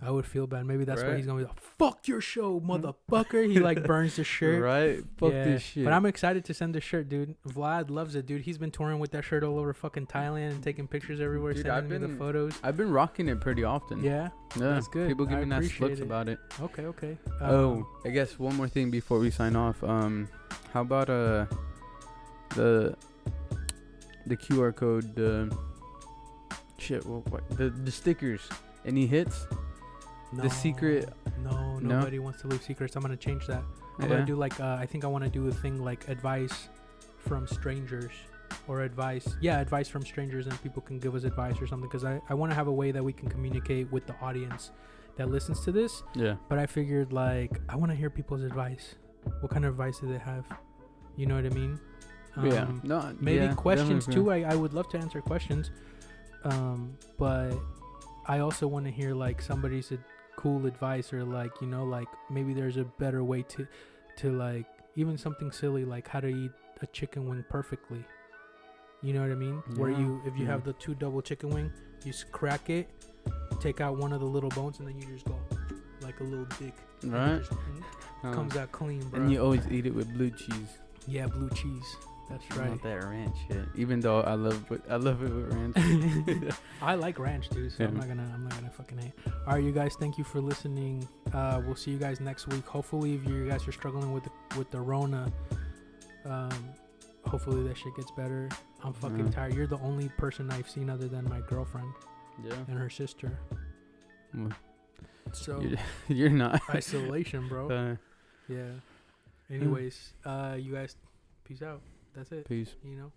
Speaker 1: I would feel bad. Maybe that's why he's gonna be like, "Fuck your show, motherfucker." He like burns the shirt.
Speaker 2: Right? Fuck this shit.
Speaker 1: But I'm excited to send the shirt, dude. Vlad loves it, dude. He's been touring with that shirt all over fucking Thailand and taking pictures everywhere, dude, sending me the photos.
Speaker 2: I've been rocking it pretty often.
Speaker 1: Yeah, that's good.
Speaker 2: People give me nice looks about it.
Speaker 1: Okay.
Speaker 2: I guess one more thing before we sign off. How about the QR code, the stickers? Any hits?
Speaker 1: No,
Speaker 2: the secret?
Speaker 1: No, nobody wants to leave secrets. I'm gonna change that. I'm gonna do like I think I want to do a thing like advice from strangers or advice from strangers, and people can give us advice or something, because I want to have a way that we can communicate with the audience that listens to this. Yeah. But I figured like I want to hear people's advice. What kind of advice do they have? You know what I mean? Maybe questions too. I would love to answer questions. But I also want to hear like somebody's cool advice, or like, you know, like maybe there's a better way to like even something silly like how to eat a chicken wing perfectly. You know what I mean? Yeah. Where if you have the 2 double chicken wing, you just crack it, take out one of the little bones, and then you just go like a little dick.
Speaker 2: Right.
Speaker 1: Comes out clean, bro.
Speaker 2: And you always eat it with blue cheese.
Speaker 1: Yeah, blue cheese. That's right.
Speaker 2: Not that ranch shit. Even though I love it with ranch.
Speaker 1: I like ranch too, so I'm not gonna fucking hate. All right, you guys, thank you for listening. We'll see you guys next week. Hopefully, if you guys are struggling with the Rona, hopefully that shit gets better. I'm fucking tired. You're the only person I've seen other than my girlfriend. Yeah. And her sister. So
Speaker 2: you're not
Speaker 1: isolation, bro. Yeah. Anyways, you guys, peace out. That's it.
Speaker 2: Peace.
Speaker 1: You know.